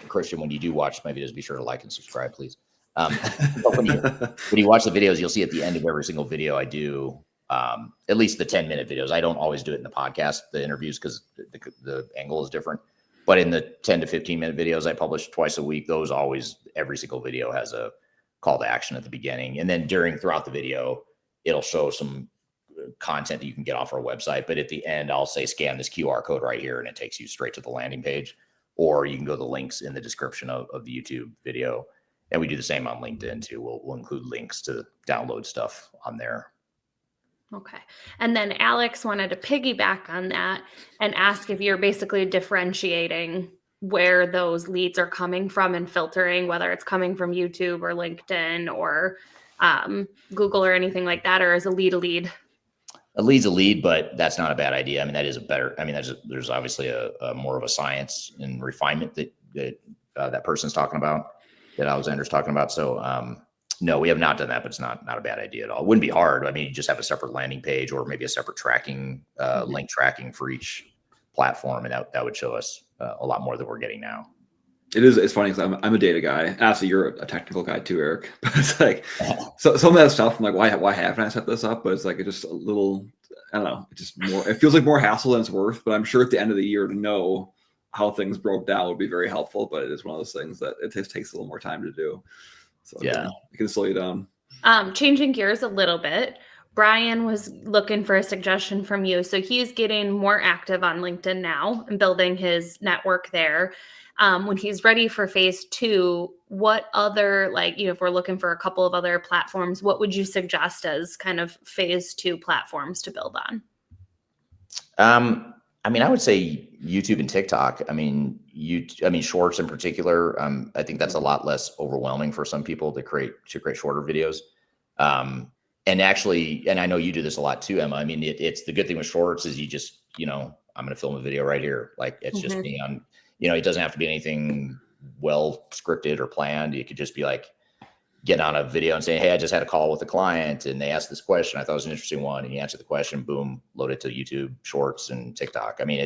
Christian, when you do watch my videos, be sure to like and subscribe, please. When you watch the videos, you'll see at the end of every single video I do, at least the 10-minute videos. I don't always do it in the podcast, the interviews, because the angle is different. But in the 10 to 15-minute videos I publish twice a week, every single video has a call to action at the beginning. And then throughout the video, it'll show some content that you can get off our website. But at the end, I'll say, scan this QR code right here, and it takes you straight to the landing page. Or you can go to the links in the description of the YouTube video. And we do the same on LinkedIn too. We'll include links to download stuff on there.
Okay. And then Alex wanted to piggyback on that and ask if you're basically differentiating where those leads are coming from and filtering, whether it's coming from YouTube or LinkedIn or Google or anything like that, or is a lead a lead?
A lead's a lead, but that's not a bad idea. I mean, there's obviously a more of a science and refinement that person's talking about, that Alexander's talking about. So no, we have not done that, but it's not a bad idea at all. It wouldn't be hard. I mean, you just have a separate landing page or maybe a separate tracking, link tracking for each platform. And that would show us a lot more than we're getting now.
It's funny because I'm a data guy. Actually, you're a technical guy too, Eric. But it's like, so some of that stuff, I'm like, why haven't I set this up? But it's like, it's just a little, I don't know, it feels like more hassle than it's worth. But I'm sure at the end of the year to know how things broke down would be very helpful. But it is one of those things that it takes a little more time to do. So yeah, it can slow you down.
Changing gears a little bit, Brian was looking for a suggestion from you. So he's getting more active on LinkedIn now and building his network there. When he's ready for phase 2, what other, if we're looking for a couple of other platforms, what would you suggest as kind of phase 2 platforms to build on?
I mean, I would say YouTube and TikTok. I mean, Shorts in particular. I think that's a lot less overwhelming for some people to create shorter videos. And I know you do this a lot too, Emma. I mean, it's the good thing with Shorts is you just, I'm going to film a video right here. Like it's just me on, it doesn't have to be anything well scripted or planned. You could just be like, get on a video and say, hey, I just had a call with a client and they asked this question. I thought it was an interesting one. And you answer the question, boom, load it to YouTube Shorts and TikTok. I mean,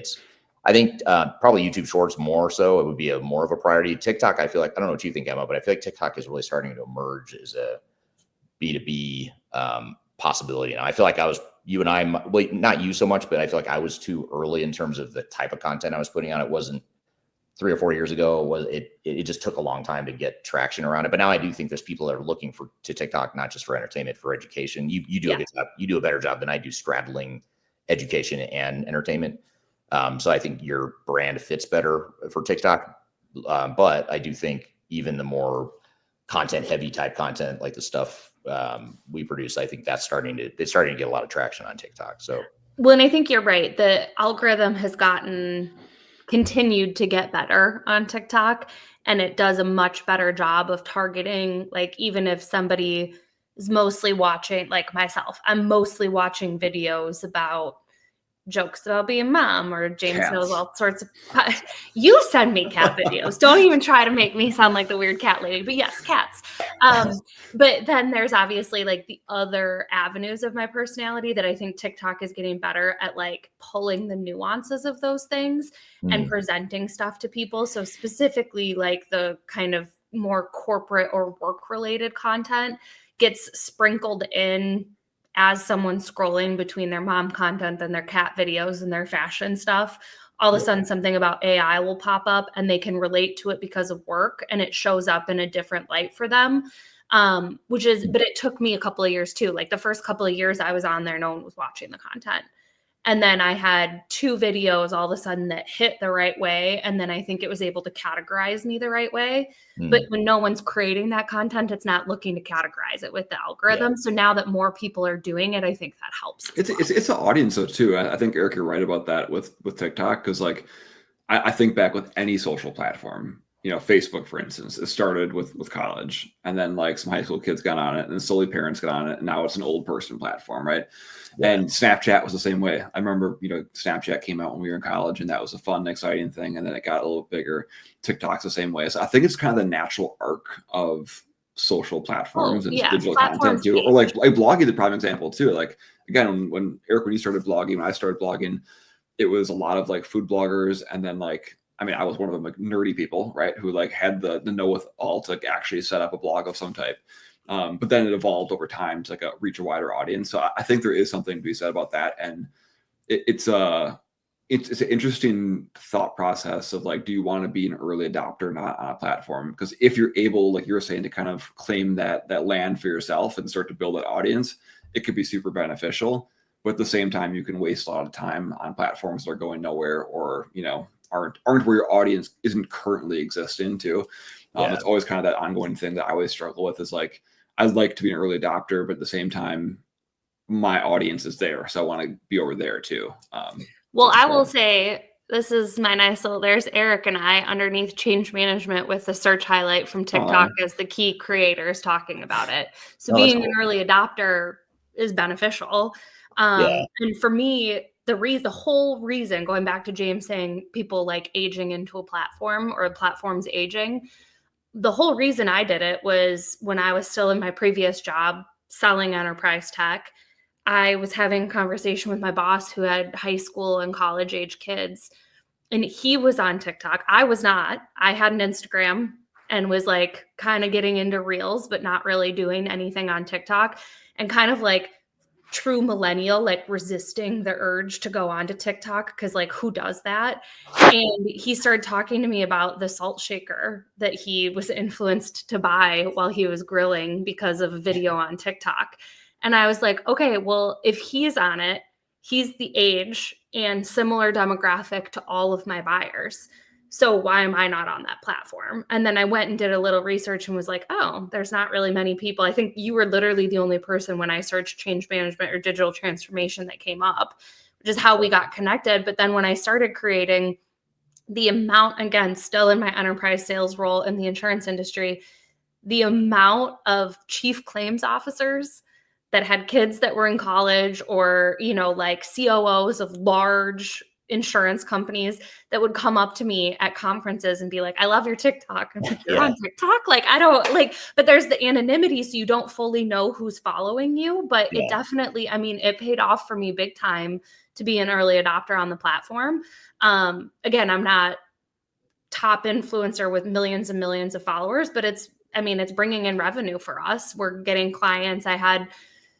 I think probably YouTube Shorts more so. It would be more of a priority. TikTok, I feel like, I don't know what you think, Emma, but I feel like TikTok is really starting to emerge as a B2B possibility. And I feel like you and I, well, not you so much, but I feel like I was too early in terms of the type of content I was putting on. It wasn't 3 or 4 years ago. It just took a long time to get traction around it. But now I do think there's people that are looking to TikTok, not just for entertainment, for education. You do a good job. You do a better job than I do straddling education and entertainment. So I think your brand fits better for TikTok. But I do think even the more content heavy type content, like the stuff we produce, I think it's starting to get a lot of traction on TikTok. So,
well, and I think you're right. The algorithm has continued to get better on TikTok, and it does a much better job of targeting, like, even if somebody is mostly watching, like myself, I'm mostly watching videos about jokes about being mom, or James
Cats.
knows all sorts of you send me cat videos. Don't even try to make me sound like the weird cat lady, but yes, cats. But then there's obviously like the other avenues of my personality that I think TikTok is getting better at, like pulling the nuances of those things and presenting stuff to people. So specifically, like the kind of more corporate or work related content gets sprinkled in as someone scrolling between their mom content and their cat videos and their fashion stuff. All of a sudden something about AI will pop up and they can relate to it because of work, and it shows up in a different light for them. But it took me a couple of years too. Like the first couple of years I was on there, no one was watching the content. And then I had 2 videos all of a sudden that hit the right way. And then I think it was able to categorize me the right way. But when no one's creating that content, it's not looking to categorize it with the algorithm. So now that more people are doing it, I think that helps.
It's an audience though too. I think, Eric, you're right about that with TikTok. Cause like, I think back with any social platform, Facebook, for instance, it started with college, and then like some high school kids got on it, and then slowly parents got on it, and now it's an old person platform, right? Yeah. And Snapchat was the same way. I remember, Snapchat came out when we were in college, and that was a fun, exciting thing, and then it got a little bigger. TikTok's the same way. So I think it's kind of the natural arc of social platforms and digital content too, or like blogging is a prime example too. Like again, when you started blogging, when I started blogging, it was a lot of like food bloggers, and then like, I was one of them, like nerdy people, right? Who like had the know-it-all to like actually set up a blog of some type. But then it evolved over time to like reach a wider audience. So I think there is something to be said about that. And it's an interesting thought process of like, do you want to be an early adopter or not on a platform? Because if you're able, like you were saying, to kind of claim that land for yourself and start to build that audience, it could be super beneficial. But at the same time, you can waste a lot of time on platforms that are going nowhere, or, aren't where your audience isn't currently existing too. It's always kind of that ongoing thing that I always struggle with, is like, I'd like to be an early adopter, but at the same time, my audience is there. So I want to be over there too.
Well, I will say, this is my nice little, there's Eric and I underneath change management with the search highlight from TikTok as the key creators talking about it. So being an early adopter is beneficial. And for me, the whole reason, going back to James saying people like aging into a platform, or a platform's aging, the whole reason I did it was when I was still in my previous job selling enterprise tech. I was having a conversation with my boss who had high school and college age kids, and he was on TikTok. I was not. I had an Instagram and was like kind of getting into reels, but not really doing anything on TikTok, and kind of like true millennial, like resisting the urge to go onto TikTok, because like, who does that? And he started talking to me about the salt shaker that he was influenced to buy while he was grilling because of a video on TikTok. And I was like, okay, well, if he's on it, he's the age and similar demographic to all of my buyers. So why am I not on that platform? And then I went and did a little research and was like, oh, there's not really many people. I think you were literally the only person when I searched change management or digital transformation that came up, which is how we got connected. But then when I started creating, the amount, again, still in my enterprise sales role in the insurance industry, the amount of chief claims officers that had kids that were in college, or, like COOs of large insurance companies that would come up to me at conferences and be like, I love your TikTok. I'm like, you're on TikTok? Like, I don't like, but there's the anonymity. So you don't fully know who's following you, but it definitely, it paid off for me big time to be an early adopter on the platform. Again, I'm not top influencer with millions and millions of followers, but it's bringing in revenue for us. We're getting clients. I had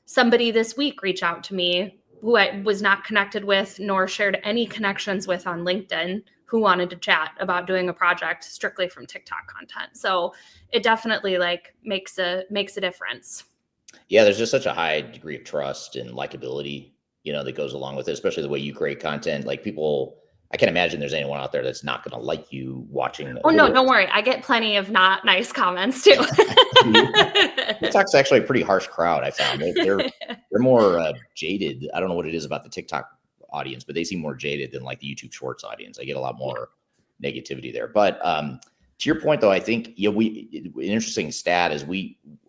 somebody this week reach out to me who I was not connected with nor shared any connections with on LinkedIn, who wanted to chat about doing a project strictly from TikTok content. So it definitely like makes a difference.
Yeah, there's just such a high degree of trust and likability, that goes along with it, especially the way you create content. Like people, I can't imagine there's anyone out there that's not going to like you watching.
Oh, no, don't worry. I get plenty of not nice comments too.
TikTok's actually a pretty harsh crowd, I found. They're more jaded. I don't know what it is about the TikTok audience, but they seem more jaded than like the YouTube Shorts audience. I get a lot more negativity there. But to your point, though, I think an interesting stat is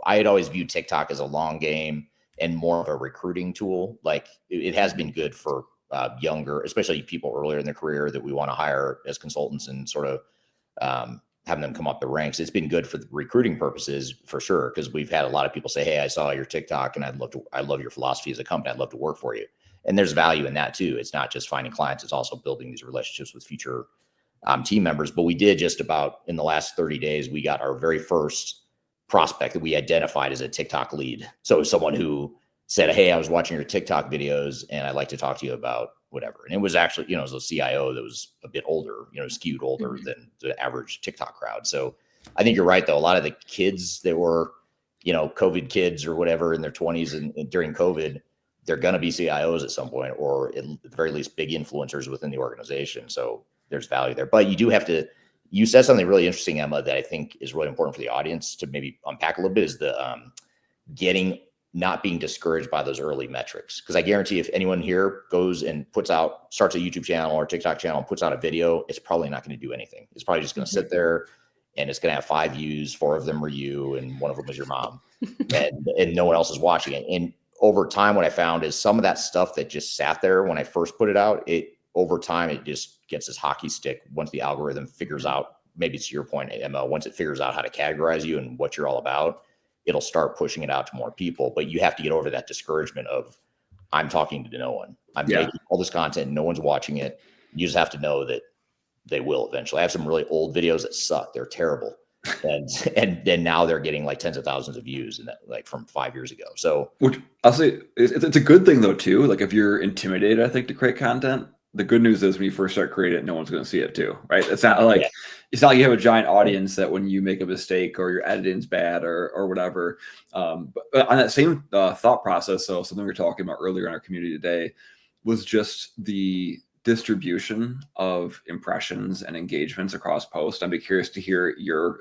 I had always viewed TikTok as a long game and more of a recruiting tool. Like it has been good for younger, especially people earlier in their career that we want to hire as consultants and sort of having them come up the ranks. It's been good for the recruiting purposes for sure, because we've had a lot of people say, "Hey, I saw your TikTok and I love your philosophy as a company. I'd love to work for you." And there's value in that too. It's not just finding clients; it's also building these relationships with future team members. But we did just about in the last 30 days, we got our very first prospect that we identified as a TikTok lead. So it was someone who said, "Hey, I was watching your TikTok videos and I'd like to talk to you about whatever." And it was actually, it was a CIO that was a bit older, skewed older than the average TikTok crowd. So I think you're right, though. A lot of the kids that were, COVID kids or whatever in their 20s and during COVID, they're going to be CIOs at some point, or at the very least big influencers within the organization. So there's value there. But you do have to, you said something really interesting, Emma, that I think is really important for the audience to maybe unpack a little bit, is the not being discouraged by those early metrics. Because I guarantee if anyone here goes and starts a YouTube channel or TikTok channel and puts out a video, it's probably not going to do anything. It's probably just going to sit there and it's going to have 5 views, 4 of them are you, and 1 of them is your mom, and no one else is watching it. And over time, what I found is some of that stuff that just sat there when I first put it out, over time, it just gets this hockey stick once the algorithm figures out, maybe it's your point, Emma, once it figures out how to categorize you and what you're all about, it'll start pushing it out to more people. But you have to get over that discouragement of, I'm talking to no one. I'm making all this content, no one's watching it. You just have to know that they will eventually. I have some really old videos that suck. They're terrible. And then now they're getting like tens of thousands of views, and like from 5 years ago. So, which
I'll say it's a good thing though too. Like if you're intimidated, I think, to create content, the good news is when you first start creating it, no one's going to see it too, right? It's not like it's not like you have a giant audience that when you make a mistake or your editing's bad or whatever. But on that same thought process, so something we were talking about earlier in our community today was just the distribution of impressions and engagements across posts. I'd be curious to hear your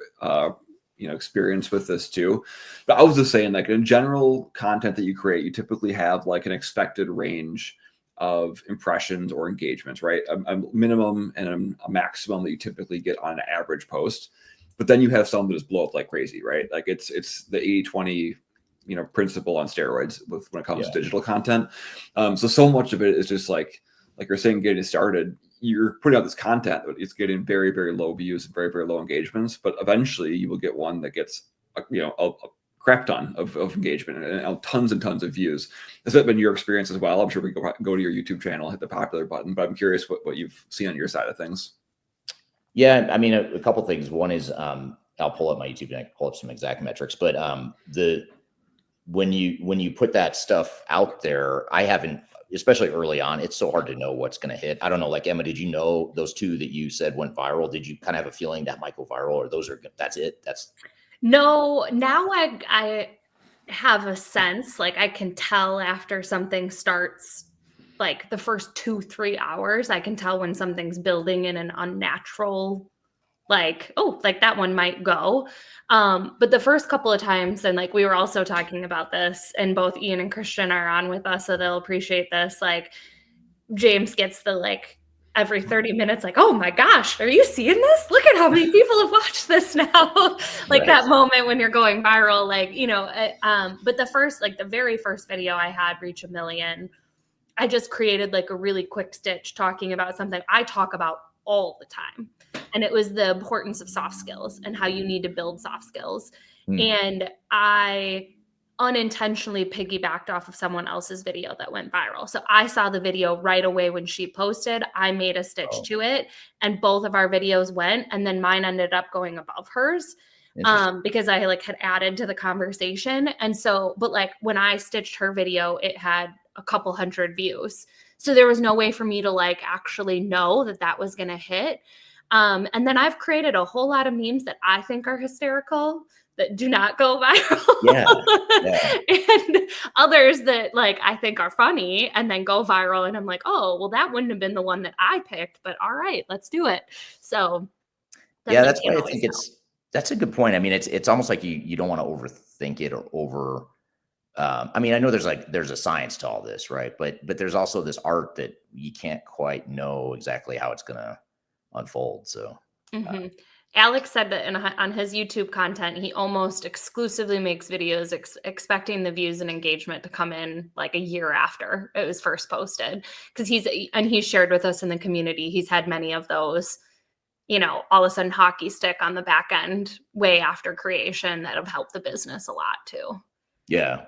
experience with this too. But I was just saying, like, in general content that you create, you typically have like an expected range of impressions or engagements, right? A minimum and a maximum that you typically get on an average post. But then you have some that just blow up like crazy, right? Like it's the 80-20 principle on steroids when it comes to digital content. So much of it is just like you're saying, getting started, you're putting out this content, but it's getting very, very low views, very, very low engagements. But eventually you will get one that gets a crap ton of engagement and tons and tons of views. Has that been your experience as well? I'm sure we go to your YouTube channel, hit the popular button, but I'm curious what you've seen on your side of things.
Yeah, I mean, a couple things. One is I'll pull up my YouTube and I can pull up some exact metrics, but when you put that stuff out there, I haven't, especially early on, it's so hard to know what's going to hit. I don't know, like Emma, did you know those 2 that you said went viral? Did you kind of have a feeling that might go viral, or that's it?
No, now I have a sense, like I can tell after something starts, like the first 2-3 hours, I can tell when something's building in an unnatural, like, oh, like that one might go. But the first couple of times, and like we were also talking about this, and both Ian and Christian are on with us, so they'll appreciate this. Like James gets the like every 30 minutes, like, oh my gosh, are you seeing this? Look at how many people have watched this now. Like that moment when you're going viral, like, but the very first video I had reach 1 million, I just created like a really quick stitch talking about something I talk about all the time. And it was the importance of soft skills and how you need to build soft skills. And I unintentionally piggybacked off of someone else's video that went viral. So I saw the video right away when she posted. I made a stitch to it, and both of our videos went, and then mine ended up going above hers because I like had added to the conversation. And so, but like when I stitched her video, it had a couple hundred views. So there was no way for me to like actually know that was going to hit. And then I've created a whole lot of memes that I think are hysterical that do not go viral. And others that like I think are funny and then go viral. And I'm like, oh, well, that wouldn't have been the one that I picked, but all right, let's do it. So
yeah, that's why I think that's a good point. I mean, it's almost like you don't want to overthink it or over. I mean, I know there's a science to all this, right? But there's also this art that you can't quite know exactly how it's gonna unfold. So.
Alex said that on his YouTube content, he almost exclusively makes videos expecting the views and engagement to come in like a year after it was first posted. Because he's shared with us in the community, he's had many of those, all of a sudden hockey stick on the back end way after creation that have helped the business a lot too.
Yeah.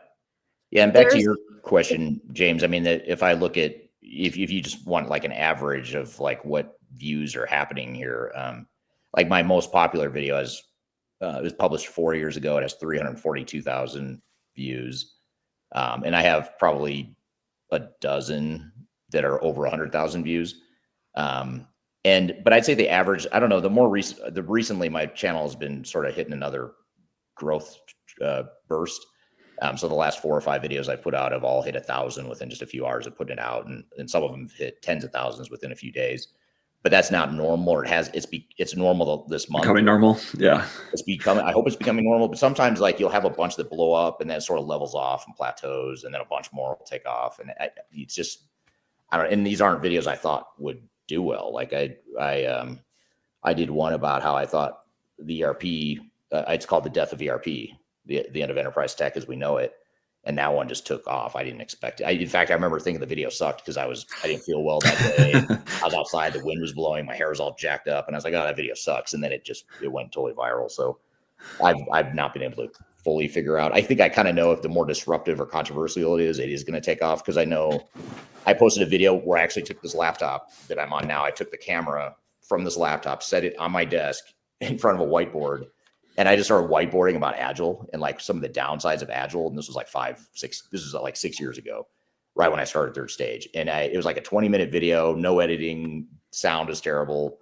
Yeah. And back to your question, James, I mean, that if I look at, if you just want like an average of like what views are happening here, like my most popular video it was published 4 years ago. It has 342,000 views. And I have probably a dozen that are over 100,000 views. But I'd say the average, I don't know, recently my channel has been sort of hitting another growth burst. So the last 4 or 5 videos I put out have all hit 1,000 within just a few hours of putting it out. And some of them hit tens of thousands within a few days. But that's not normal, or it's normal this month.
Becoming normal. Yeah.
I hope it's becoming normal, but sometimes like you'll have a bunch that blow up and then it sort of levels off and plateaus and then a bunch more will take off. And it's just, I don't, and these aren't videos I thought would do well. Like I did one about how I thought the ERP, it's called The Death of ERP, the end of enterprise tech as we know it. And that one just took off. I didn't expect it. In fact, I remember thinking the video sucked because I didn't feel well that day. I was outside, the wind was blowing, my hair was all jacked up, and I was like, oh, that video sucks. And then it went totally viral. So I've not been able to fully figure out. I think I kind of know if the more disruptive or controversial it is going to take off, because I know I posted a video where I actually took this laptop that I'm on now. I took the camera from this laptop, set it on my desk in front of a whiteboard, and I just started whiteboarding about Agile and like some of the downsides of Agile. And this was like 6 years ago, right when I started Third Stage. And it was like a 20-minute video, no editing, sound is terrible.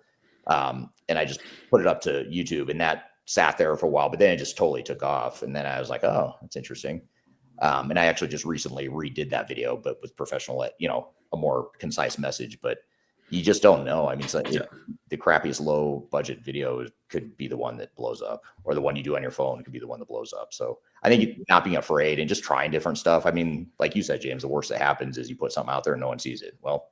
And I just put it up to YouTube, and that sat there for a while, but then it just totally took off. And then I was like, oh, that's interesting. And I actually just recently redid that video, but with professional, a more concise message. But you just don't know. I mean, it's like the crappiest low budget video could be the one that blows up, or the one you do on your phone could be the one that blows up. So I think not being afraid and just trying different stuff. I mean, like you said, James, the worst that happens is you put something out there and no one sees it. Well,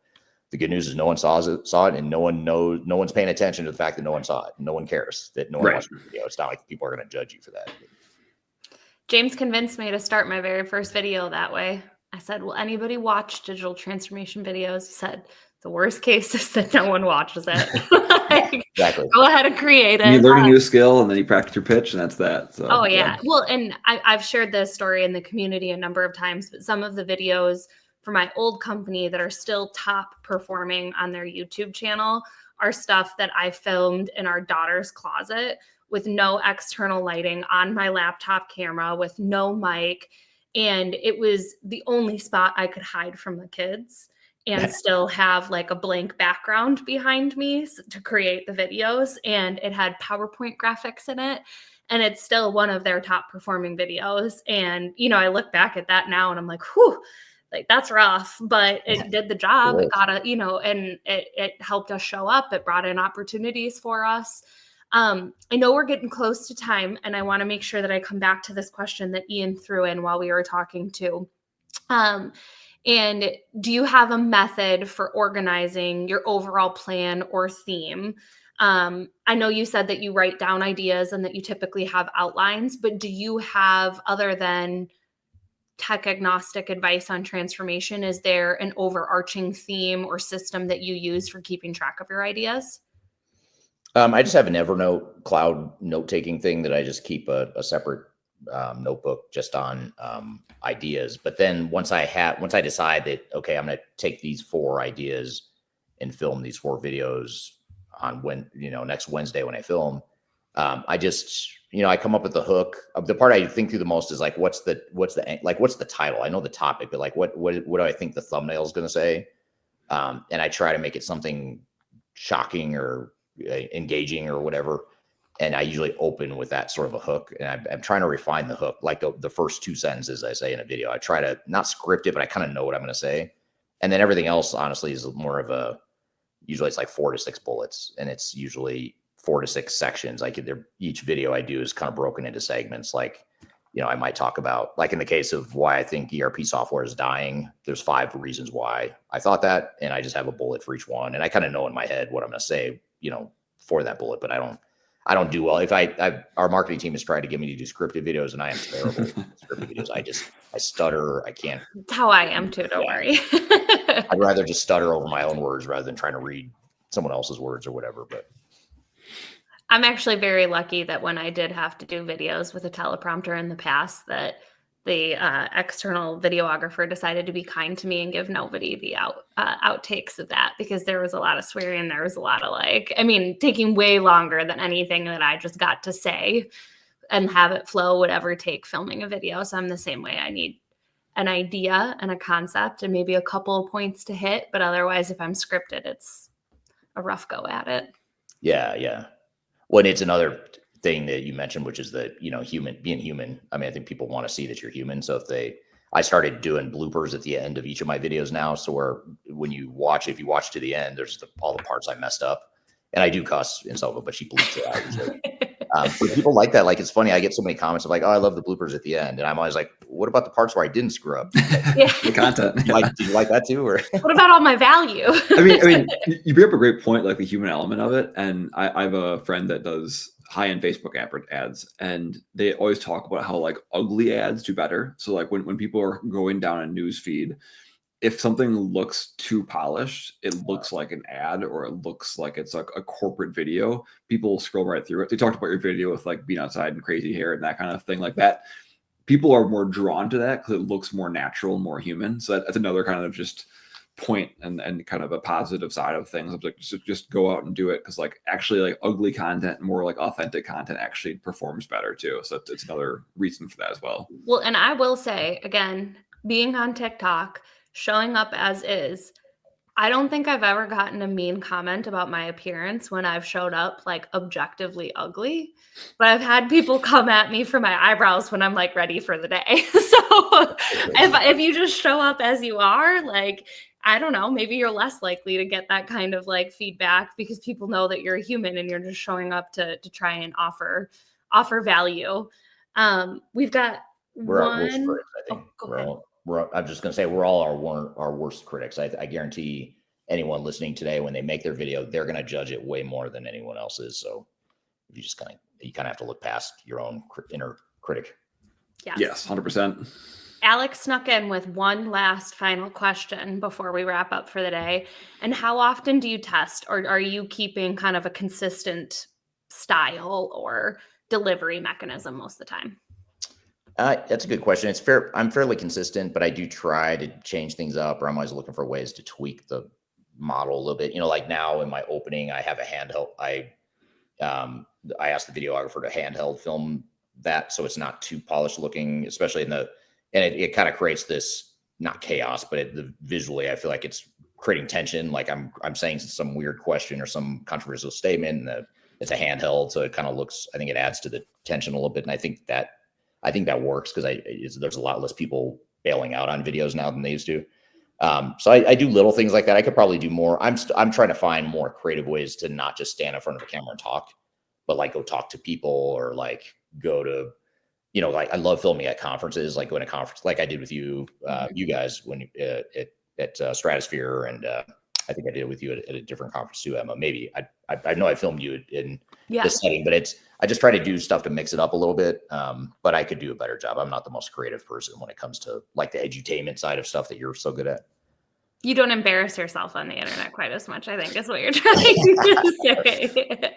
the good news is no one saw it, and no one's paying attention to the fact that no one saw it. No one cares that no one watched the video. It's not like people are going to judge you for that.
James convinced me to start my very first video that way. I said, will anybody watch digital transformation videos? He said, the worst case is that no one watches it.
Exactly.
Go ahead and create it.
You learn a new skill, and then you practice your pitch, and that's that. So,
oh, yeah. Well, and I've shared this story in the community a number of times, but some of the videos for my old company that are still top performing on their YouTube channel are stuff that I filmed in our daughter's closet with no external lighting, on my laptop camera with no mic. And it was the only spot I could hide from the kids and still have like a blank background behind me to create the videos. And it had PowerPoint graphics in it. And it's still one of their top performing videos. And, I look back at that now and I'm like, whew, like that's rough, but it did the job. It got and it helped us show up. It brought in opportunities for us. I know we're getting close to time, and I want to make sure that I come back to this question that Ian threw in while we were talking too. And do you have a method for organizing your overall plan or theme? I know you said that you write down ideas and that you typically have outlines, but do you have, other than tech agnostic advice on transformation, is there an overarching theme or system that you use for keeping track of your ideas?
I just have an Evernote cloud note-taking thing that I just keep a separate notebook just on ideas. But then once I decide that, okay, I'm going to take these 4 ideas and film these 4 videos on next Wednesday when I film, I just, I come up with the hook. The part I think through the most is like, what's the title? I know the topic, but like, what do I think the thumbnail is going to say? And I try to make it something shocking or engaging or whatever. And I usually open with that sort of a hook, and I'm trying to refine the hook, like the first 2 sentences I say in a video. I try to not script it, but I kind of know what I'm going to say. And then everything else, honestly, is more of usually it's like 4 to 6 bullets, and it's usually 4 to 6 sections. Like each video I do is kind of broken into segments. Like, I might talk about, like in the case of why I think ERP software is dying, there's 5 reasons why I thought that. And I just have a bullet for each one. And I kind of know in my head what I'm going to say, for that bullet, but I don't do well. If our marketing team has tried to get me to do scripted videos, and I am terrible at scripted videos. I stutter. I can't.
That's how I am too. Don't worry.
I'd rather just stutter over my own words rather than trying to read someone else's words or whatever. But
I'm actually very lucky that when I did have to do videos with a teleprompter in the past, that the external videographer decided to be kind to me and give nobody the outtakes of that, because there was a lot of swearing. There was a lot of taking way longer than anything that I just got to say and have it flow would ever take filming a video. So I'm the same way. I need an idea and a concept and maybe a couple of points to hit. But otherwise, if I'm scripted, it's a rough go at it.
Yeah. Yeah. Well, it's another thing that you mentioned, which is that, being human. I mean, I think people want to see that you're human. So I started doing bloopers at the end of each of my videos now. So when you watch, if you watch to the end, there's all the parts I messed up, and I do cuss in some of it, but she bleeps it out usually. But people like that. Like, it's funny. I get so many comments of like, "Oh, I love the bloopers at the end." And I'm always like, what about the parts where I didn't screw up?
Yeah.
The content.
Did you like that too? Or
what about all my value?
I mean, you bring up a great point, like the human element of it. And I have a friend that does high-end Facebook ads, and they always talk about how like ugly ads do better. So like when people are going down a news feed, if something looks too polished, it looks like an ad, or it looks like it's like a corporate video, people will scroll right through it. They talked about your video with like being outside and crazy hair and that kind of thing like that. People are more drawn to that because it looks more natural, more human. So that's another kind of just point and kind of a positive side of things. Like just go out and do it, because like actually like ugly content, more like authentic content actually performs better too. So it's another reason for that as well.
Well, and I will say again, being on TikTok, showing up as is, I don't think I've ever gotten a mean comment about my appearance when I've showed up like objectively ugly, but I've had people come at me for my eyebrows when I'm like ready for the day. So if you just show up as you are, like, I don't know, maybe you're less likely to get that kind of like feedback, because people know that you're a human and you're just showing up to try and offer value. We've got
we're our worst
one.
critics, I think. I'm just going to say we're all our worst critics. I guarantee anyone listening today, when they make their video, they're going to judge it way more than anyone else is. So you kind of have to look past your own inner critic.
Yes, 100%.
Alex snuck in with one last final question before we wrap up for the day. And how often do you test, or are you keeping kind of a consistent style or delivery mechanism most of the time?
That's a good question. It's fair. I'm fairly consistent, but I do try to change things up, or I'm always looking for ways to tweak the model a little bit. Like now in my opening, I have a handheld. I asked the videographer to handheld film that, so it's not too polished looking, especially and it kind of creates this, not chaos, but visually, I feel like it's creating tension. Like I'm saying some weird question or some controversial statement, and it's a handheld, so it kind of looks. I think it adds to the tension a little bit, and I think that works, because there's a lot less people bailing out on videos now than they used to. So I do little things like that. I could probably do more. I'm trying to find more creative ways to not just stand in front of a camera and talk, but like go talk to people, or like go to, like I love filming at conferences, like going to conference, like I did with you, you guys when at Stratosphere, and I think I did it with you at a different conference too, Emma. Maybe I know I filmed you in this setting, but I just try to do stuff to mix it up a little bit. But I could do a better job. I'm not the most creative person when it comes to like the edutainment side of stuff that you're so good at.
You don't embarrass yourself on the internet quite as much, I think, is what you're trying to say.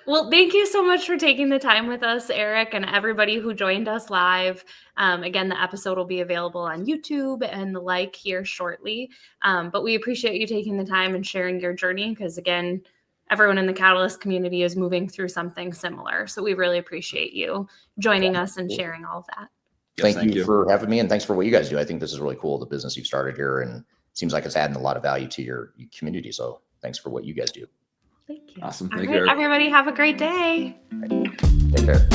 Well, thank you so much for taking the time with us, Eric, and everybody who joined us live. Again, the episode will be available on YouTube and the like here shortly. But we appreciate you taking the time and sharing your journey, because again, everyone in the Catalyst community is moving through something similar. So we really appreciate you joining us and sharing all of that.
Yes, thank you for having me, and thanks for what you guys do. I think this is really cool, the business you've started here, and seems like it's adding a lot of value to your community. So thanks for what you guys do.
Thank you.
Awesome.
All
Thank
right,
you.
everybody have a great day.
Take care.